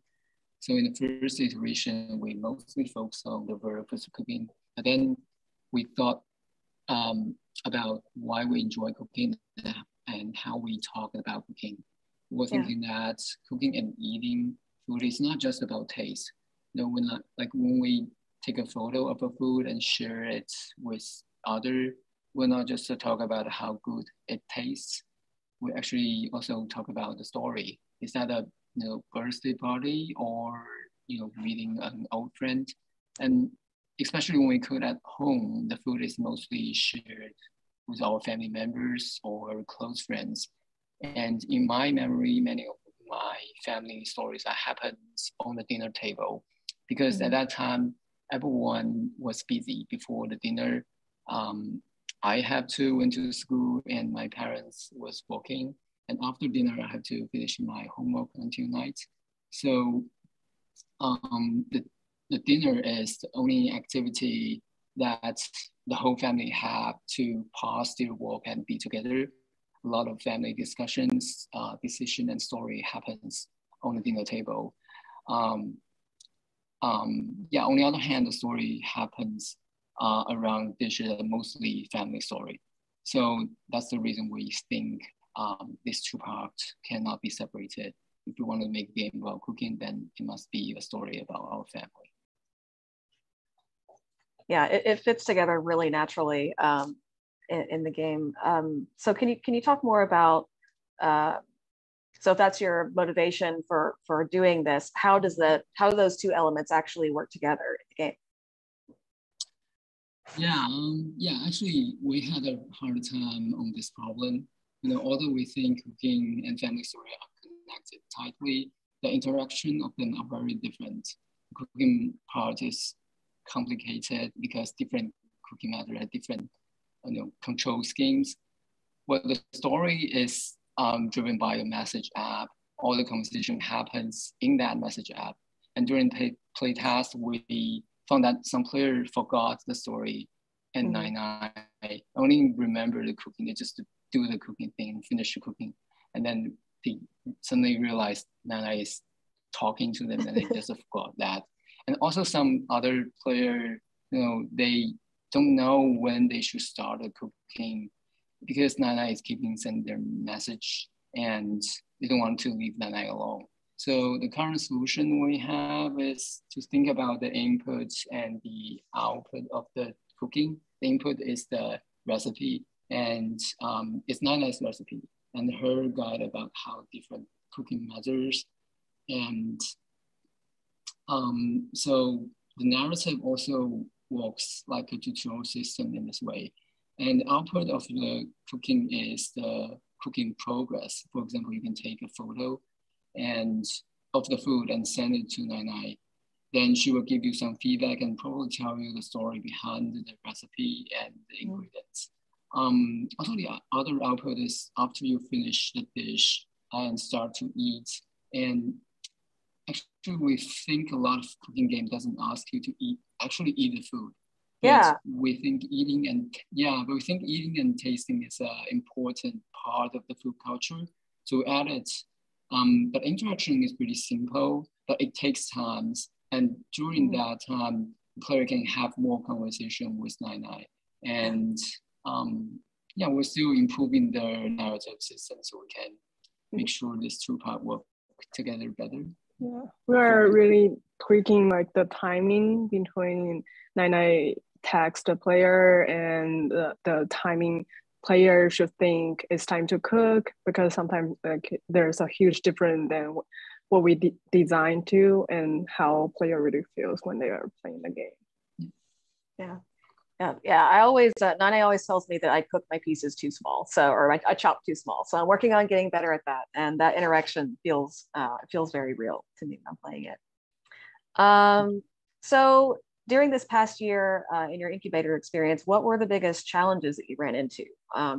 So in the first iteration, we mostly focused on the very first cooking. But then we thought about why we enjoy cooking and how we talk about cooking. We're thinking that cooking and eating food is not just about taste. You know, we're not like when we take a photo of a food and share it with others, we're not just to talk about how good it tastes. We actually also talk about the story. Is that a birthday party or meeting an old friend? And especially when we cook at home, the food is mostly shared with our family members or close friends. And in my memory, many of my family stories that happened on the dinner table, because at that time, everyone was busy before the dinner. I had to went to school and my parents was working. And after dinner, I had to finish my homework until night. So the dinner is the only activity that the whole family have to pause their work and be together. A lot of family discussions, decision and story happens on the dinner table. On the other hand, the story happens around dishes, mostly family story. So that's the reason we think these two parts cannot be separated. If we want to make a game about cooking, then it must be a story about our family. Yeah, it fits together really naturally in the game. So can you talk more about, so if that's your motivation for doing this, how do those two elements actually work together in the game? Actually, we had a hard time on this problem. Although we think cooking and family story are connected tightly, the interaction of them are very different. The cooking part is complicated because different cooking methods have different control schemes. But the story is driven by a message app. All the conversation happens in that message app. And during play test, we found that some players forgot the story and Nainai only remember the cooking. They just do the cooking thing and finish the cooking. And then they suddenly realized Nainai is talking to them and they just forgot that. And also some other player, they don't know when they should start the cooking because Nainai is keeping sending their message and they don't want to leave Nainai alone. So the current solution we have is to think about the input and the output of the cooking. The input is the recipe and it's Nainai's recipe and her guide about how different cooking methods. And so the narrative also works like a tutorial system in this way. And the output of the cooking is the cooking progress. For example, you can take a photo and of the food and send it to Nainai. Then she will give you some feedback and probably tell you the story behind the recipe and the ingredients. Also, the other output is after you finish the dish and start to eat. And actually, we think a lot of cooking game doesn't ask you to actually eat the food. Yeah. But we think eating and tasting is an important part of the food culture. So add it. But interaction is pretty simple, but it takes time. And during that time, the player can have more conversation with Nainai. And we're still improving the narrative system so we can make sure these two parts work together better. Yeah, we are really tweaking like the timing between Nainai text the player and the timing player should think it's time to cook, because sometimes like there's a huge difference than what we designed to and how player really feels when they are playing the game. Yeah. I always Nainai always tells me that I cook my pieces too small, or I chop too small. So I'm working on getting better at that, and that interaction feels very real to me when I'm playing it. So during this past year in your incubator experience, what were the biggest challenges that you ran into?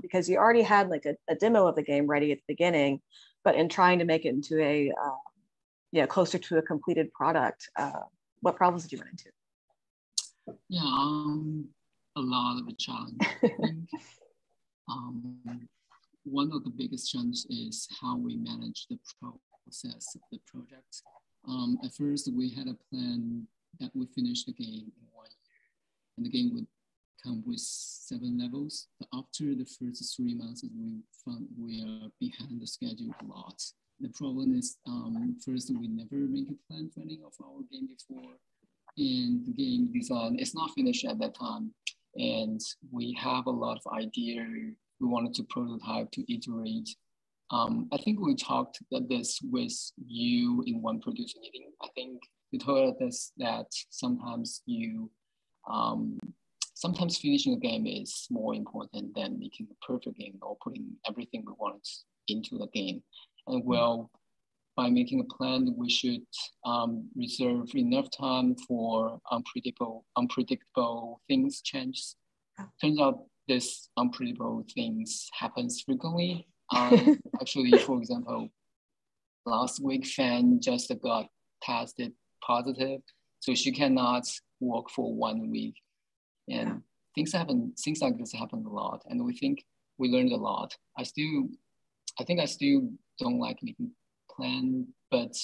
Because you already had like a demo of the game ready at the beginning, but in trying to make it into a closer to a completed product, what problems did you run into? Yeah, a lot of a challenge. I think one of the biggest challenges is how we manage the process of the project. At first, we had a plan that we finish the game in 1 year, and the game would come with 7 levels. But after the first 3 months, we found we are behind the schedule a lot. The problem is, first, we never make a plan for any of our game before, and the game design is not finished at that time. And we have a lot of idea. We wanted to prototype, to iterate. I think we talked this with you in one producer meeting. I think you told us that sometimes sometimes finishing a game is more important than making a perfect game or putting everything we want into the game. And well, by making a plan, we should reserve enough time for unpredictable things change. Turns out this unpredictable things happens frequently. Actually, for example, last week Fang just got tested positive, so she cannot work for 1 week. And things like this happen a lot, and we think we learned a lot. I think I still don't like making plan, but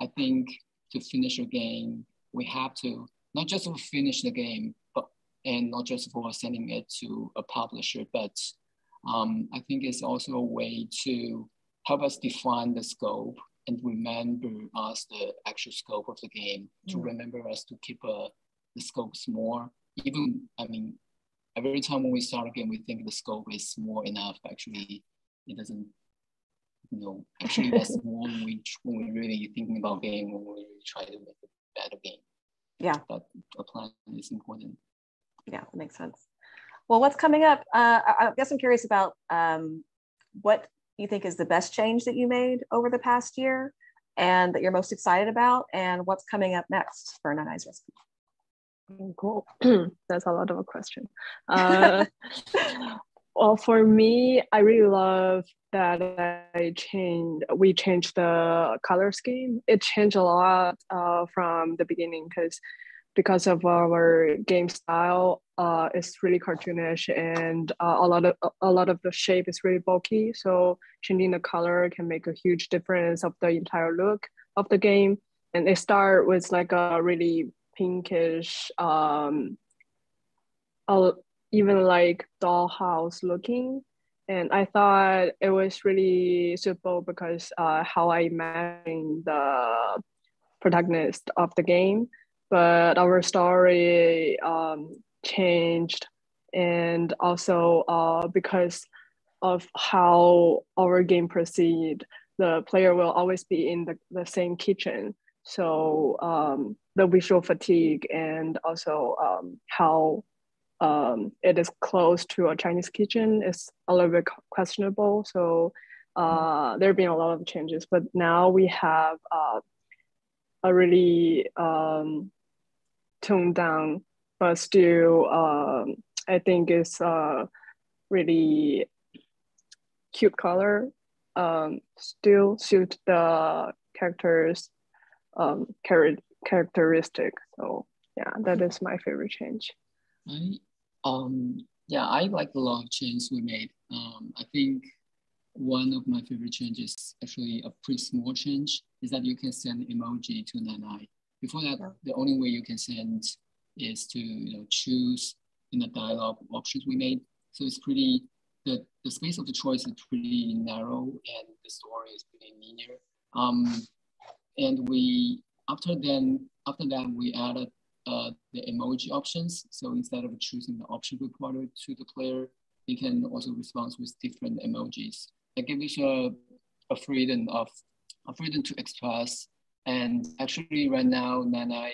I think to finish a game, we have to not just finish the game, and not just for sending it to a publisher, but I think it's also a way to help us define the scope and remember us the actual scope of the game, to remember us to keep the scope small. Even, every time when we start a game, we think the scope is small enough. Actually, it doesn't, actually that's more when we're really thinking about game, when we really try to make a better game. Yeah. But a plan is important. Yeah, that makes sense. Well, what's coming up? I guess I'm curious about what you think is the best change that you made over the past year and that you're most excited about, and what's coming up next for Nainai's Recipe. Cool. That's a lot of a question. Well, for me, I really love that we changed the color scheme. It changed a lot from the beginning because of our game style. It's really cartoonish, and a lot of the shape is really bulky. So changing the color can make a huge difference of the entire look of the game. And it starts with like a really pinkish, even like dollhouse looking. And I thought it was really suitable because how I imagine the protagonist of the game. But our story changed, and also because of how our game proceed, the player will always be in the same kitchen. So the visual fatigue and also how it is close to a Chinese kitchen is a little bit questionable. So there have been a lot of changes, but now we have a really toned down, but still I think it's really cute color. Still suit the characters characteristic. So yeah, that is my favorite change. I like a lot of changes we made. I think one of my favorite changes, actually a pretty small change, is that you can send emoji to Nainai. Before that, the only way you can send is to choose in the dialogue options we made. So it's pretty, the space of the choice is pretty narrow and the story is pretty linear. And after that we added the emoji options. So instead of choosing the option required to the player, they can also respond with different emojis. That gives you a freedom to express. And actually right now, Nainai,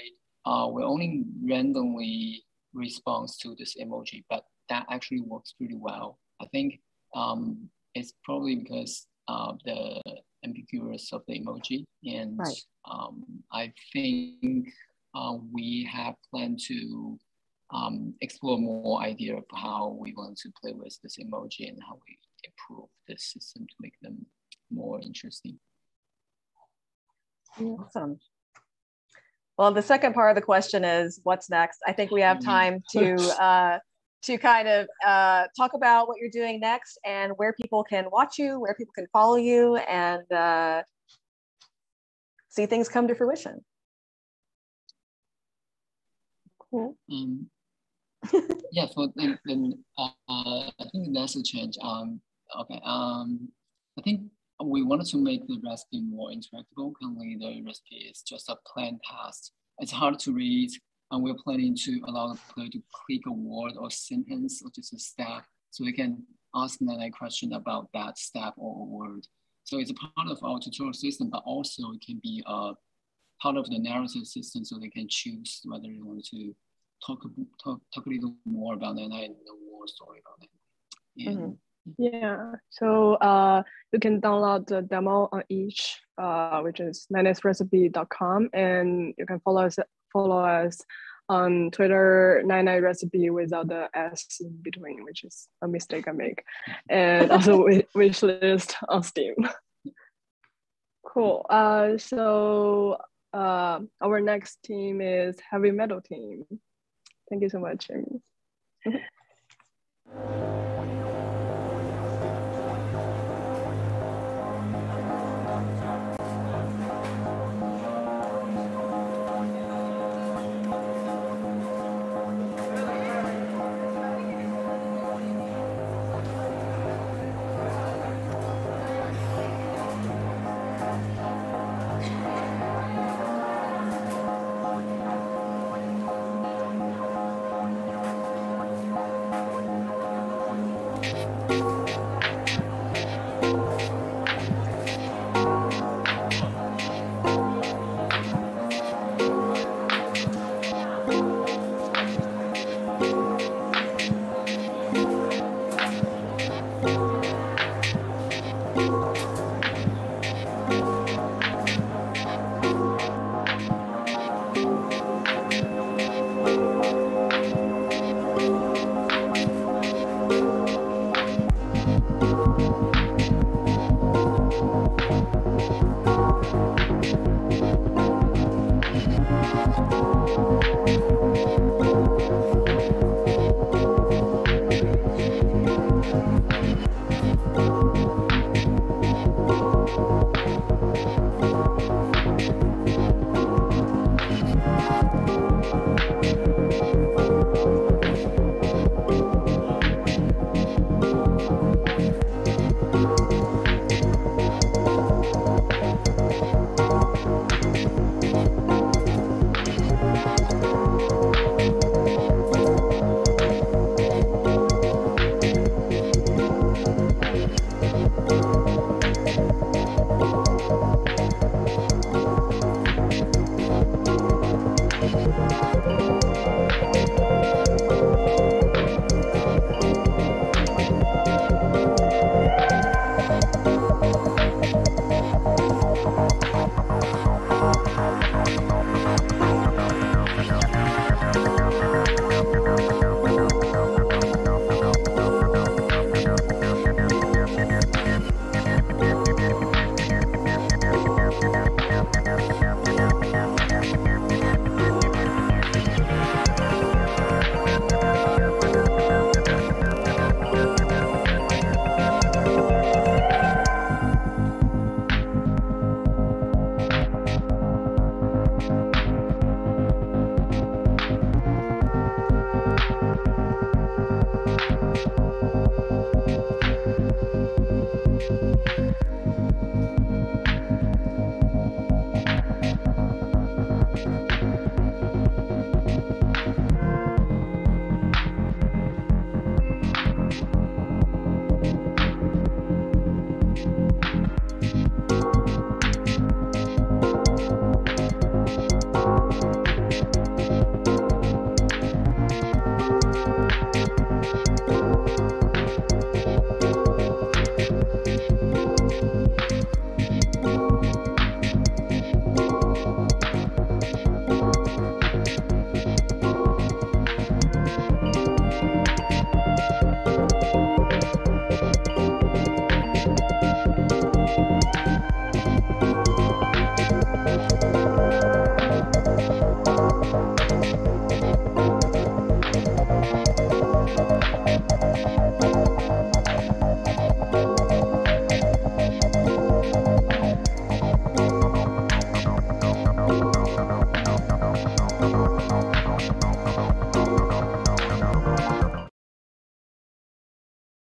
we only randomly responds to this emoji, but that actually works pretty well. I think it's probably because of the ambiguous of the emoji. And right. I think we have planned to explore more idea of how we want to play with this emoji and how we improve this system to make them more interesting. Awesome. Well, the second part of the question is what's next? I think we have time to kind of talk about what you're doing next and where people can watch you, where people can follow you, and see things come to fruition. Cool. Yeah, for then I think that's a change. Okay. I think we wanted to make the recipe more interactable. Currently, the recipe is just a plain text. It's hard to read, and we're planning to allow the player to click a word or sentence or just a step, so they can ask Nainai question about that step or word. So it's a part of our tutorial system, but also it can be a part of the narrative system, so they can choose whether they want to talk a little more about Nainai and know more story about it. Yeah, so you can download the demo on each, which is nainaisrecipe.com, and you can follow us on Twitter, Nainai Recipe without the S in between, which is a mistake I make, and also wishlist on Steam. Cool. So our next team is Heavy Metal team. Thank you so much, Amy.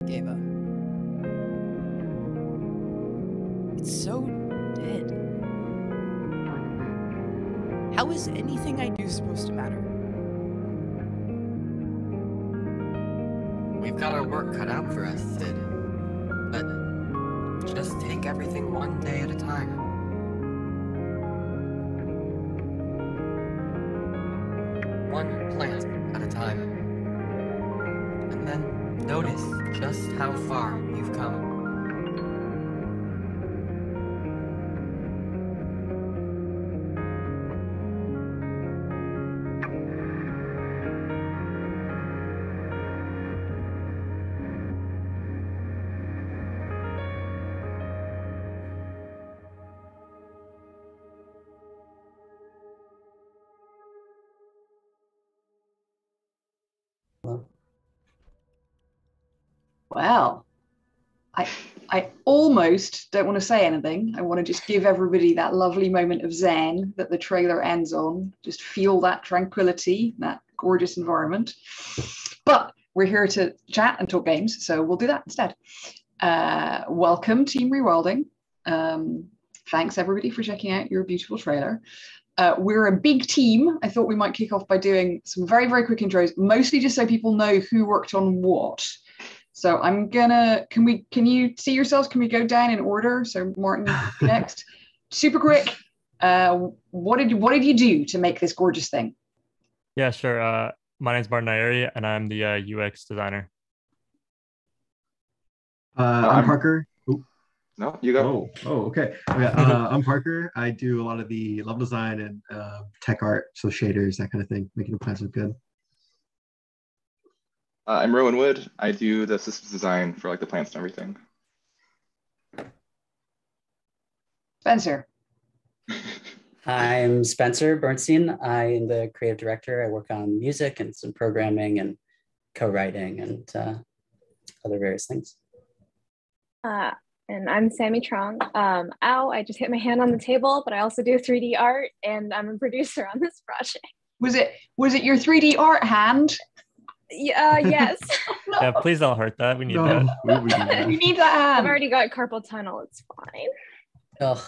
gave up. It's so dead. How is anything I do supposed to matter? We've got our work cut out for us, Sid. But just take everything one day at a time. One plant at a time. And then notice just how far you've come. Well, I almost don't want to say anything. I want to just give everybody that lovely moment of zen that the trailer ends on. Just feel that tranquility, that gorgeous environment. But we're here to chat and talk games, so we'll do that instead. Welcome, Team Rewilding. Thanks, everybody, for checking out your beautiful trailer. We're a big team. I thought we might kick off by doing some very, very quick intros, mostly just so people know who worked on what. So I'm gonna, can you see yourselves? Can we go down in order? So Martin, next. Super quick. What did you do to make this gorgeous thing? Yeah, sure. My name's Martin Nainai, and I'm the UX designer. I'm Parker. Ooh. No, you go. Oh, okay. I'm Parker. I do a lot of the level design and tech art, so shaders, that kind of thing, making the plants look good. I'm Rowan Wood. I do the systems design for like the plants and everything. Spencer. I'm Spencer Bernstein. I am the creative director. I work on music and some programming and co-writing and other various things. And I'm Sammy Trong. Ow, I just hit my hand on the table, but I also do 3D art and I'm a producer on this project. Was it your 3D art hand? Yes. No. Yeah, please don't hurt that. We need that. We need that. You need that hand. I've already got carpal tunnel. It's fine.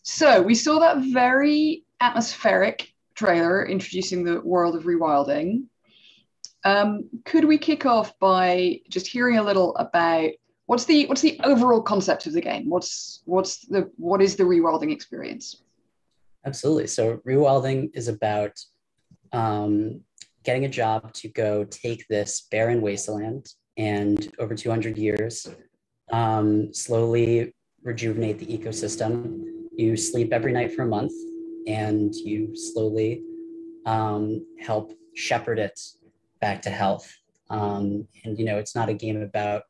So we saw that very atmospheric trailer introducing the world of Rewilding. Could we kick off by just hearing a little about what's the overall concept of the game? What is the Rewilding experience? Absolutely. So Rewilding is about getting a job to go take this barren wasteland and over 200 years, slowly rejuvenate the ecosystem. You sleep every night for a month and you slowly help shepherd it back to health. And, it's not a game about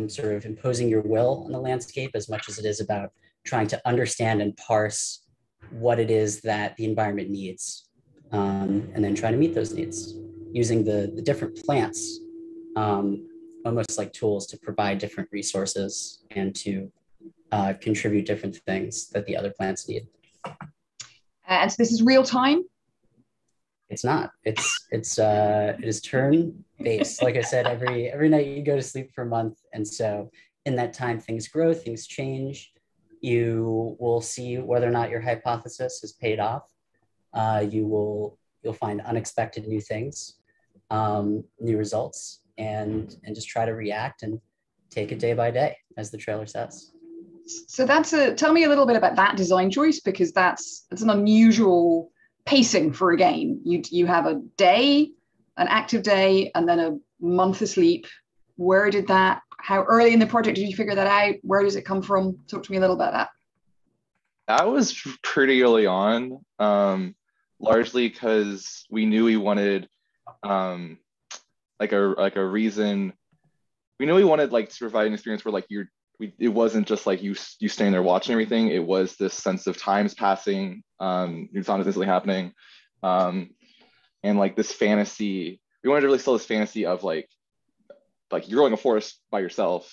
sort of imposing your will on the landscape as much as it is about trying to understand and parse what it is that the environment needs. And then trying to meet those needs using the different plants almost like tools to provide different resources and to contribute different things that the other plants need. And so this is real time? It's not. It is turn based. Like I said, every night you go to sleep for a month, and so in that time things grow, things change. You will see whether or not your hypothesis has paid off. You'll find unexpected new things, new results, and just try to react and take it day by day, as the trailer says. So tell me a little bit about that design choice, because that's an unusual pacing for a game. You have a day, an active day, and then a month of sleep. How early in the project did you figure that out? Where does it come from? Talk to me a little about that. That was pretty early on. Largely because we knew we wanted like a reason. We knew we wanted like to provide an experience where like it wasn't just like you staying there watching everything. It was this sense of time's passing, new sound is instantly happening, and like this fantasy. We wanted to really sell this fantasy of like you're growing a forest by yourself.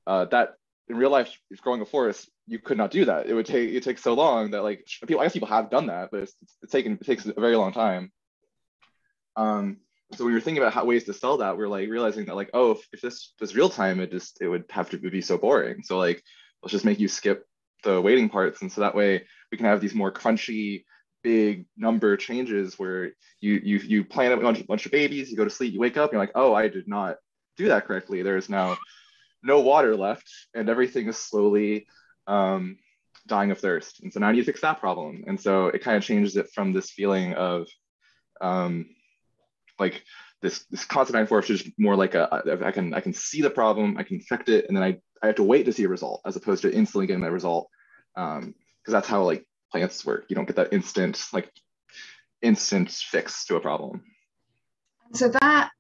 That in real life, if growing a forest, you could not do that. It takes so long that like people, I guess people have done that, but it takes a very long time. so when we were thinking about ways to sell that, we're like realizing that like, oh, if this was real time, it would have to be so boring. So like, let's just make you skip the waiting parts, and so that way we can have these more crunchy, big number changes where you plant a bunch of babies, you go to sleep, you wake up, you're like, oh, I did not do that correctly. There's now no water left, and everything is slowly dying of thirst. And so now I need to fix that problem. And so it kind of changes it from this feeling of like this constant back and forth to just more like I can see the problem, I can affect it, and then I have to wait to see a result as opposed to instantly getting that result. Because that's how like plants work. You don't get that instant fix to a problem. So that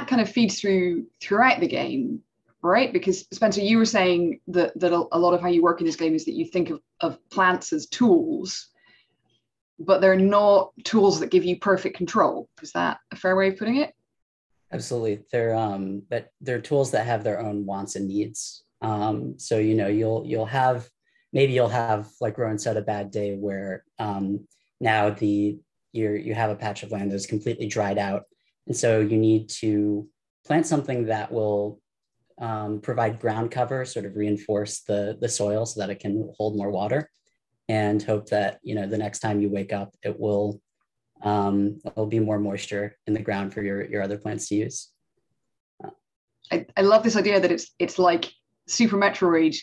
kind of feeds throughout the game, right? Because Spencer, you were saying that a lot of how you work in this game is that you think of plants as tools, but they're not tools that give you perfect control. Is that a fair way of putting it? Absolutely. But they're tools that have their own wants and needs. So, you know, you'll have, like Rowan said, a bad day where now you have a patch of land that's completely dried out. And so you need to plant something that will provide ground cover, sort of reinforce the soil so that it can hold more water, and hope that, you know, the next time you wake up, it'll be more moisture in the ground for your other plants to use. I love this idea that it's like Super Metroid,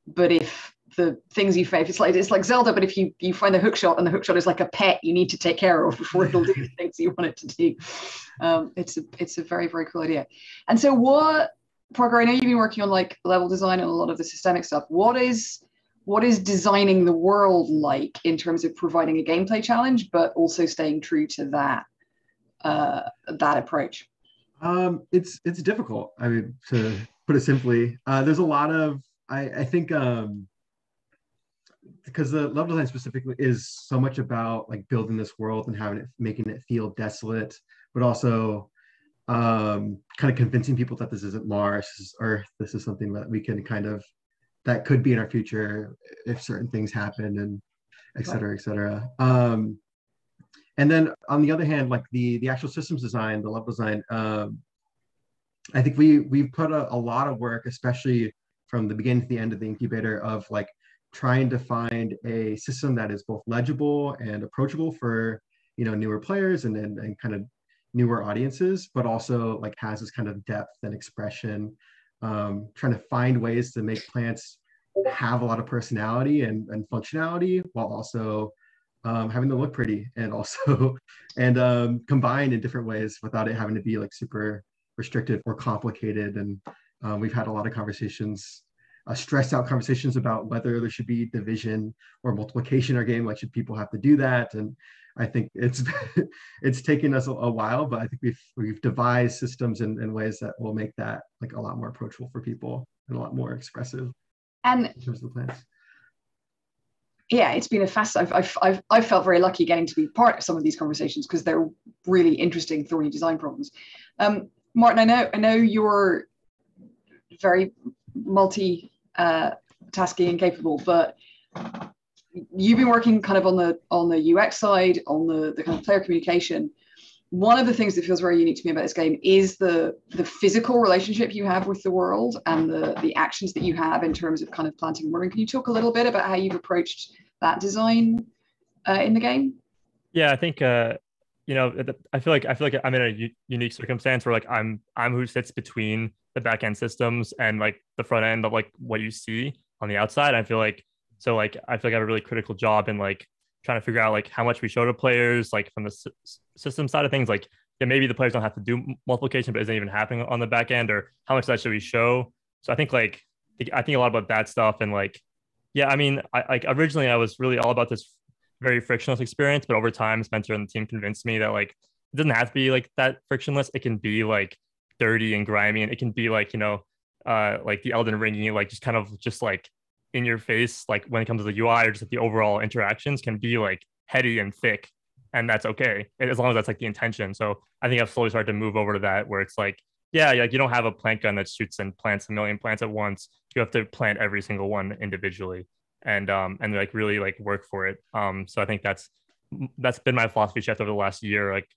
but if the things you face, it's like Zelda, but if you find the hookshot and the hookshot is like a pet you need to take care of before it'll do the things you want it to do. It's a very, very cool idea. And so Parker, I know you've been working on like level design and a lot of the systemic stuff. What is designing the world like in terms of providing a gameplay challenge, but also staying true to that approach? It's difficult. I mean, to put it simply, there's a lot of, I think, because the level design specifically is so much about like building this world and making it feel desolate, but also kind of convincing people that this isn't Mars, this is Earth, this is something that we can that could be in our future if certain things happen, and et cetera, et cetera. And then on the other hand, like the actual systems design, the level design, I think we've put a lot of work, especially from the beginning to the end of the incubator, of like trying to find a system that is both legible and approachable for, you know, newer players and kind of newer audiences, but also like has this kind of depth and expression, trying to find ways to make plants have a lot of personality and functionality while also having them look pretty and also combined in different ways without it having to be like super restrictive or complicated. And we've had a lot of conversations, stressed out conversations about whether there should be division or multiplication in our game. Like, should people have to do that? And I think it's taken us a while, but I think we've devised systems in ways that will make that like a lot more approachable for people and a lot more expressive and in terms of the plants. Yeah, it's been I've felt very lucky getting to be part of some of these conversations because they're really interesting, thorny design problems. Martin, I know you're very multi tasking and capable, but you've been working kind of on the UX side, on the kind of player communication. One of the things that feels very unique to me about this game is the physical relationship you have with the world and the actions that you have in terms of kind of planting and watering. Can you talk a little bit about how you've approached that design in the game? Yeah, I think I feel like I'm in a unique circumstance where like I'm who sits between the back end systems and like the front end of like what you see on the outside. I feel like I have a really critical job in like trying to figure out like how much we show to players, like from the system side of things, like yeah, maybe the players don't have to do multiplication, but isn't even happening on the back end, or how much of that should we show? So I think I think a lot about that stuff. And like, yeah, I mean, originally I was really all about this very frictionless experience, but over time Spencer and the team convinced me that like it doesn't have to be like that frictionless. It can be like dirty and grimy, and it can be like, you know, like the Elden Ring, like just kind of just like in your face, like when it comes to the UI or just like the overall interactions can be like heady and thick, and that's okay as long as that's like the intention. So I think I've slowly started to move over to that where it's like, yeah, like you don't have a plant gun that shoots and plants a million plants at once. You have to plant every single one individually and like really like work for it. So I think that's been my philosophy shift over the last year. Like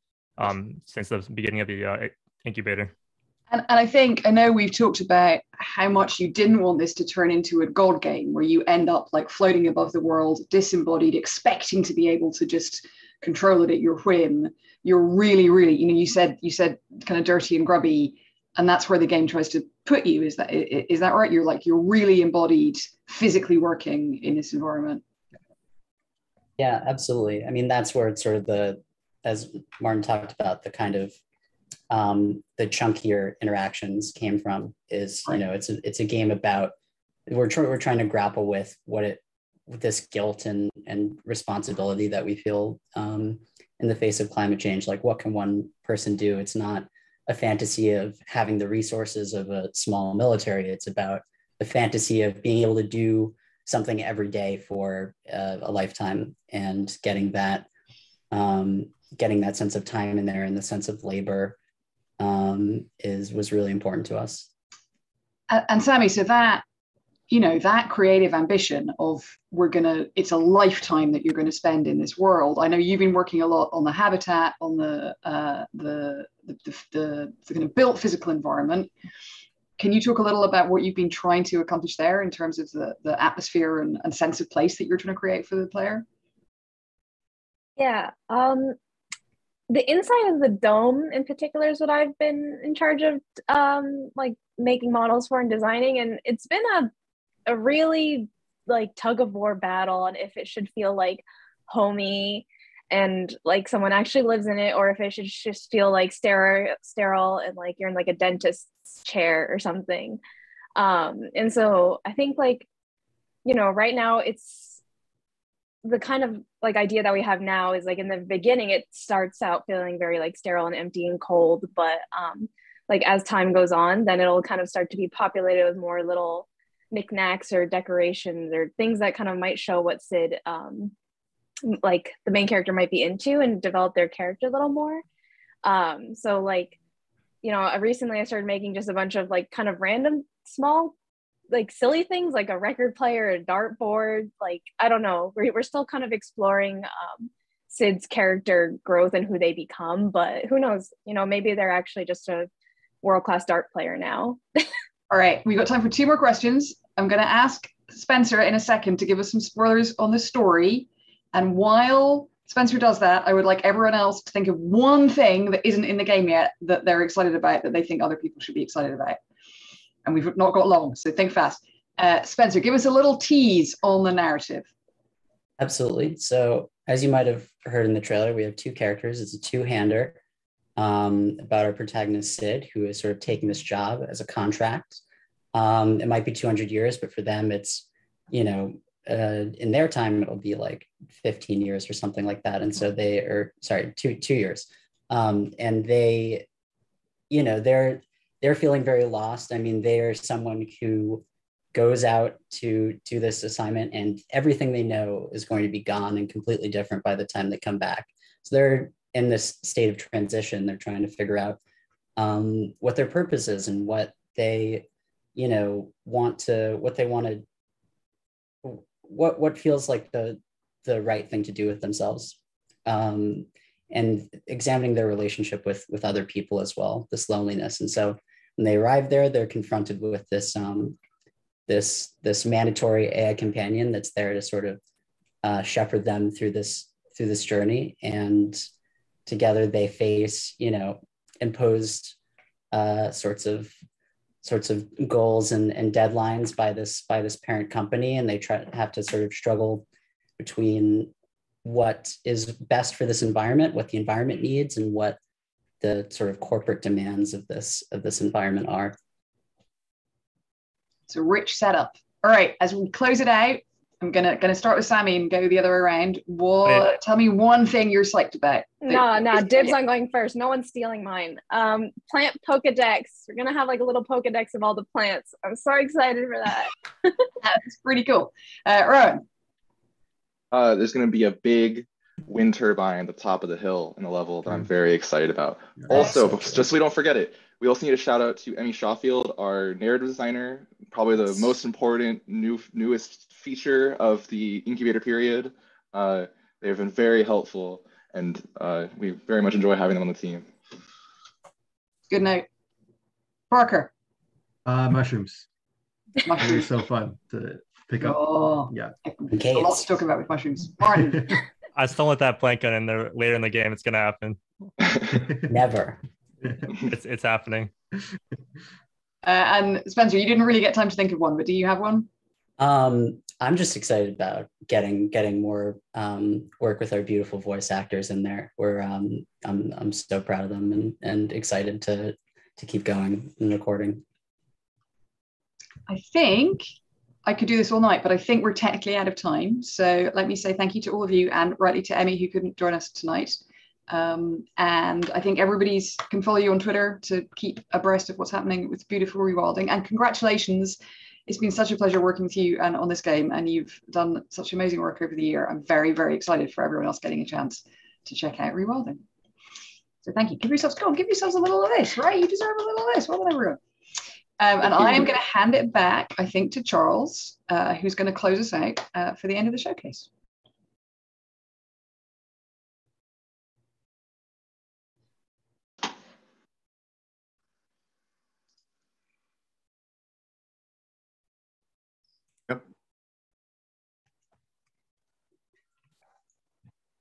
since the beginning of the incubator. And I know we've talked about how much you didn't want this to turn into a God game where you end up like floating above the world, disembodied, expecting to be able to just control it at your whim. You're really, really, you said kind of dirty and grubby, and that's where the game tries to put you. Is that right? You're really embodied, physically working in this environment. Yeah, absolutely. I mean, that's where it's sort of as Martin talked about, the kind of the chunkier interactions came from. Is it's a game about we're trying to grapple with with this guilt and responsibility that we feel in the face of climate change. Like, what can one person do? It's not a fantasy of having the resources of a small military. It's about the fantasy of being able to do something every day for a lifetime, and getting that sense of time in there, and the sense of labor was really important to us. And Sammy, so that that creative ambition of it's a lifetime that you're going to spend in this world. I know you've been working a lot on the habitat, on the kind of built physical environment. Can you talk a little about what you've been trying to accomplish there in terms of the atmosphere and sense of place that you're trying to create for the player? Yeah, the inside of the dome in particular is what I've been in charge of, like making models for and designing, and it's been a really like tug of war battle on if it should feel like homey and like someone actually lives in it, or if it should just feel like sterile and like you're in like a dentist's chair or something. And so I think like, right now it's the kind of like idea that we have now is like in the beginning, it starts out feeling very like sterile and empty and cold, but like as time goes on, then it'll kind of start to be populated with more little knickknacks or decorations or things that kind of might show what Sid like the main character might be into and develop their character a little more. So like, recently I started making just a bunch of like kind of random small like silly things like a record player, a dartboard, like I don't know, we're still kind of exploring Sid's character growth and who they become, but who knows, maybe they're actually just a world-class dart player now. All right, we've got time for 2 more questions. I'm going to ask Spencer in a second to give us some spoilers on the story. And while Spencer does that, I would like everyone else to think of one thing that isn't in the game yet that they're excited about, that they think other people should be excited about. And we've not got long, so think fast. Spencer, give us a little tease on the narrative. Absolutely. So as you might have heard in the trailer, we have 2 characters. It's a 2-hander about our protagonist, Sid, who is sort of taking this job as a contract. It might be 200 years, but for them, it's, in their time, it'll be like 15 years or something like that. And so two years. And they, they're feeling very lost. I mean, they're someone who goes out to do this assignment and everything they know is going to be gone and completely different by the time they come back. So they're in this state of transition. They're trying to figure out what their purpose is and what they, what feels like the right thing to do with themselves, and examining their relationship with other people as well, this loneliness. And so when they arrive there, they're confronted with this this mandatory AI companion that's there to sort of shepherd them through this journey. And together they face, imposed sorts of goals and deadlines by this parent company, and they have to sort of struggle between what is best for this environment, what the environment needs, and what the sort of corporate demands of this environment are. It's a rich setup. All right, as we close it out, I'm gonna start with Sammy and go the other way around. Tell me one thing you're psyched about. No, dibs on going first. No one's stealing mine. Plant Pokedex. We're gonna have like a little Pokedex of all the plants. I'm so excited for that. That's pretty cool. Rowan. There's gonna be a big wind turbine at the top of the hill in the level that I'm very excited about. Also, just so we don't forget it, we also need a shout out to Emmy Shawfield, our narrative designer, probably the most important newest feature of the incubator period. They've been very helpful and we very much enjoy having them on the team. Good night. Parker. Mushrooms. Mushrooms. It was so fun to pick up. Oh, yeah. A lot to talk about with mushrooms. Martin. I still want that plank gun in there later in the game. It's gonna happen. Never. It's happening. And Spencer, you didn't really get time to think of one, but do you have one? I'm just excited about getting more work with our beautiful voice actors in there. I'm so proud of them and excited to keep going and recording. I think I could do this all night, but I think we're technically out of time. So let me say thank you to all of you, and rightly to Emmy, who couldn't join us tonight. And I think everybody can follow you on Twitter to keep abreast of what's happening with beautiful Rewilding. And congratulations. It's been such a pleasure working with you and on this game, and you've done such amazing work over the year. I'm very, very excited for everyone else getting a chance to check out Rewilding. So thank you. Give yourselves a little of this, right? You deserve a little of this. Well done, everyone. And I am going to hand it back, I think, to Charles, who's going to close us out for the end of the showcase.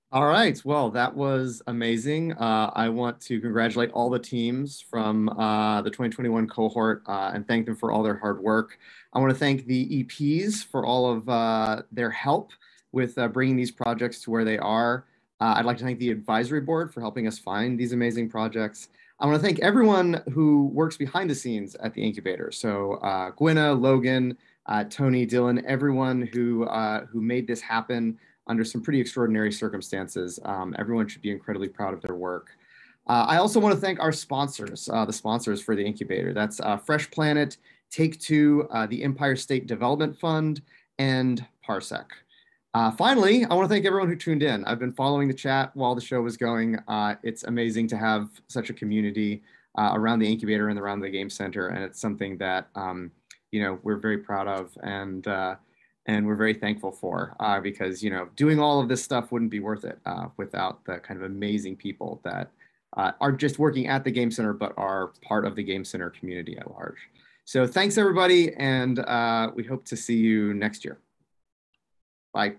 All right, well, that was amazing. I want to congratulate all the teams from the 2021 cohort and thank them for all their hard work. I want to thank the EPs for all of their help with bringing these projects to where they are. I'd like to thank the advisory board for helping us find these amazing projects. I want to thank everyone who works behind the scenes at the incubator. So Gwenna, Logan, Tony, Dylan, everyone who made this happen under some pretty extraordinary circumstances. Everyone should be incredibly proud of their work. I also want to thank our sponsors, the sponsors for the incubator. That's Fresh Planet, Take Two, the Empire State Development Fund, and Parsec. Finally, I want to thank everyone who tuned in. I've been following the chat while the show was going. It's amazing to have such a community around the incubator and around the Game Center, and it's something that we're very proud of and we're very thankful for because doing all of this stuff wouldn't be worth it without the kind of amazing people that are just working at the Game Center but are part of the Game Center community at large. So thanks everybody, and we hope to see you next year. Bye.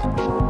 Thank you.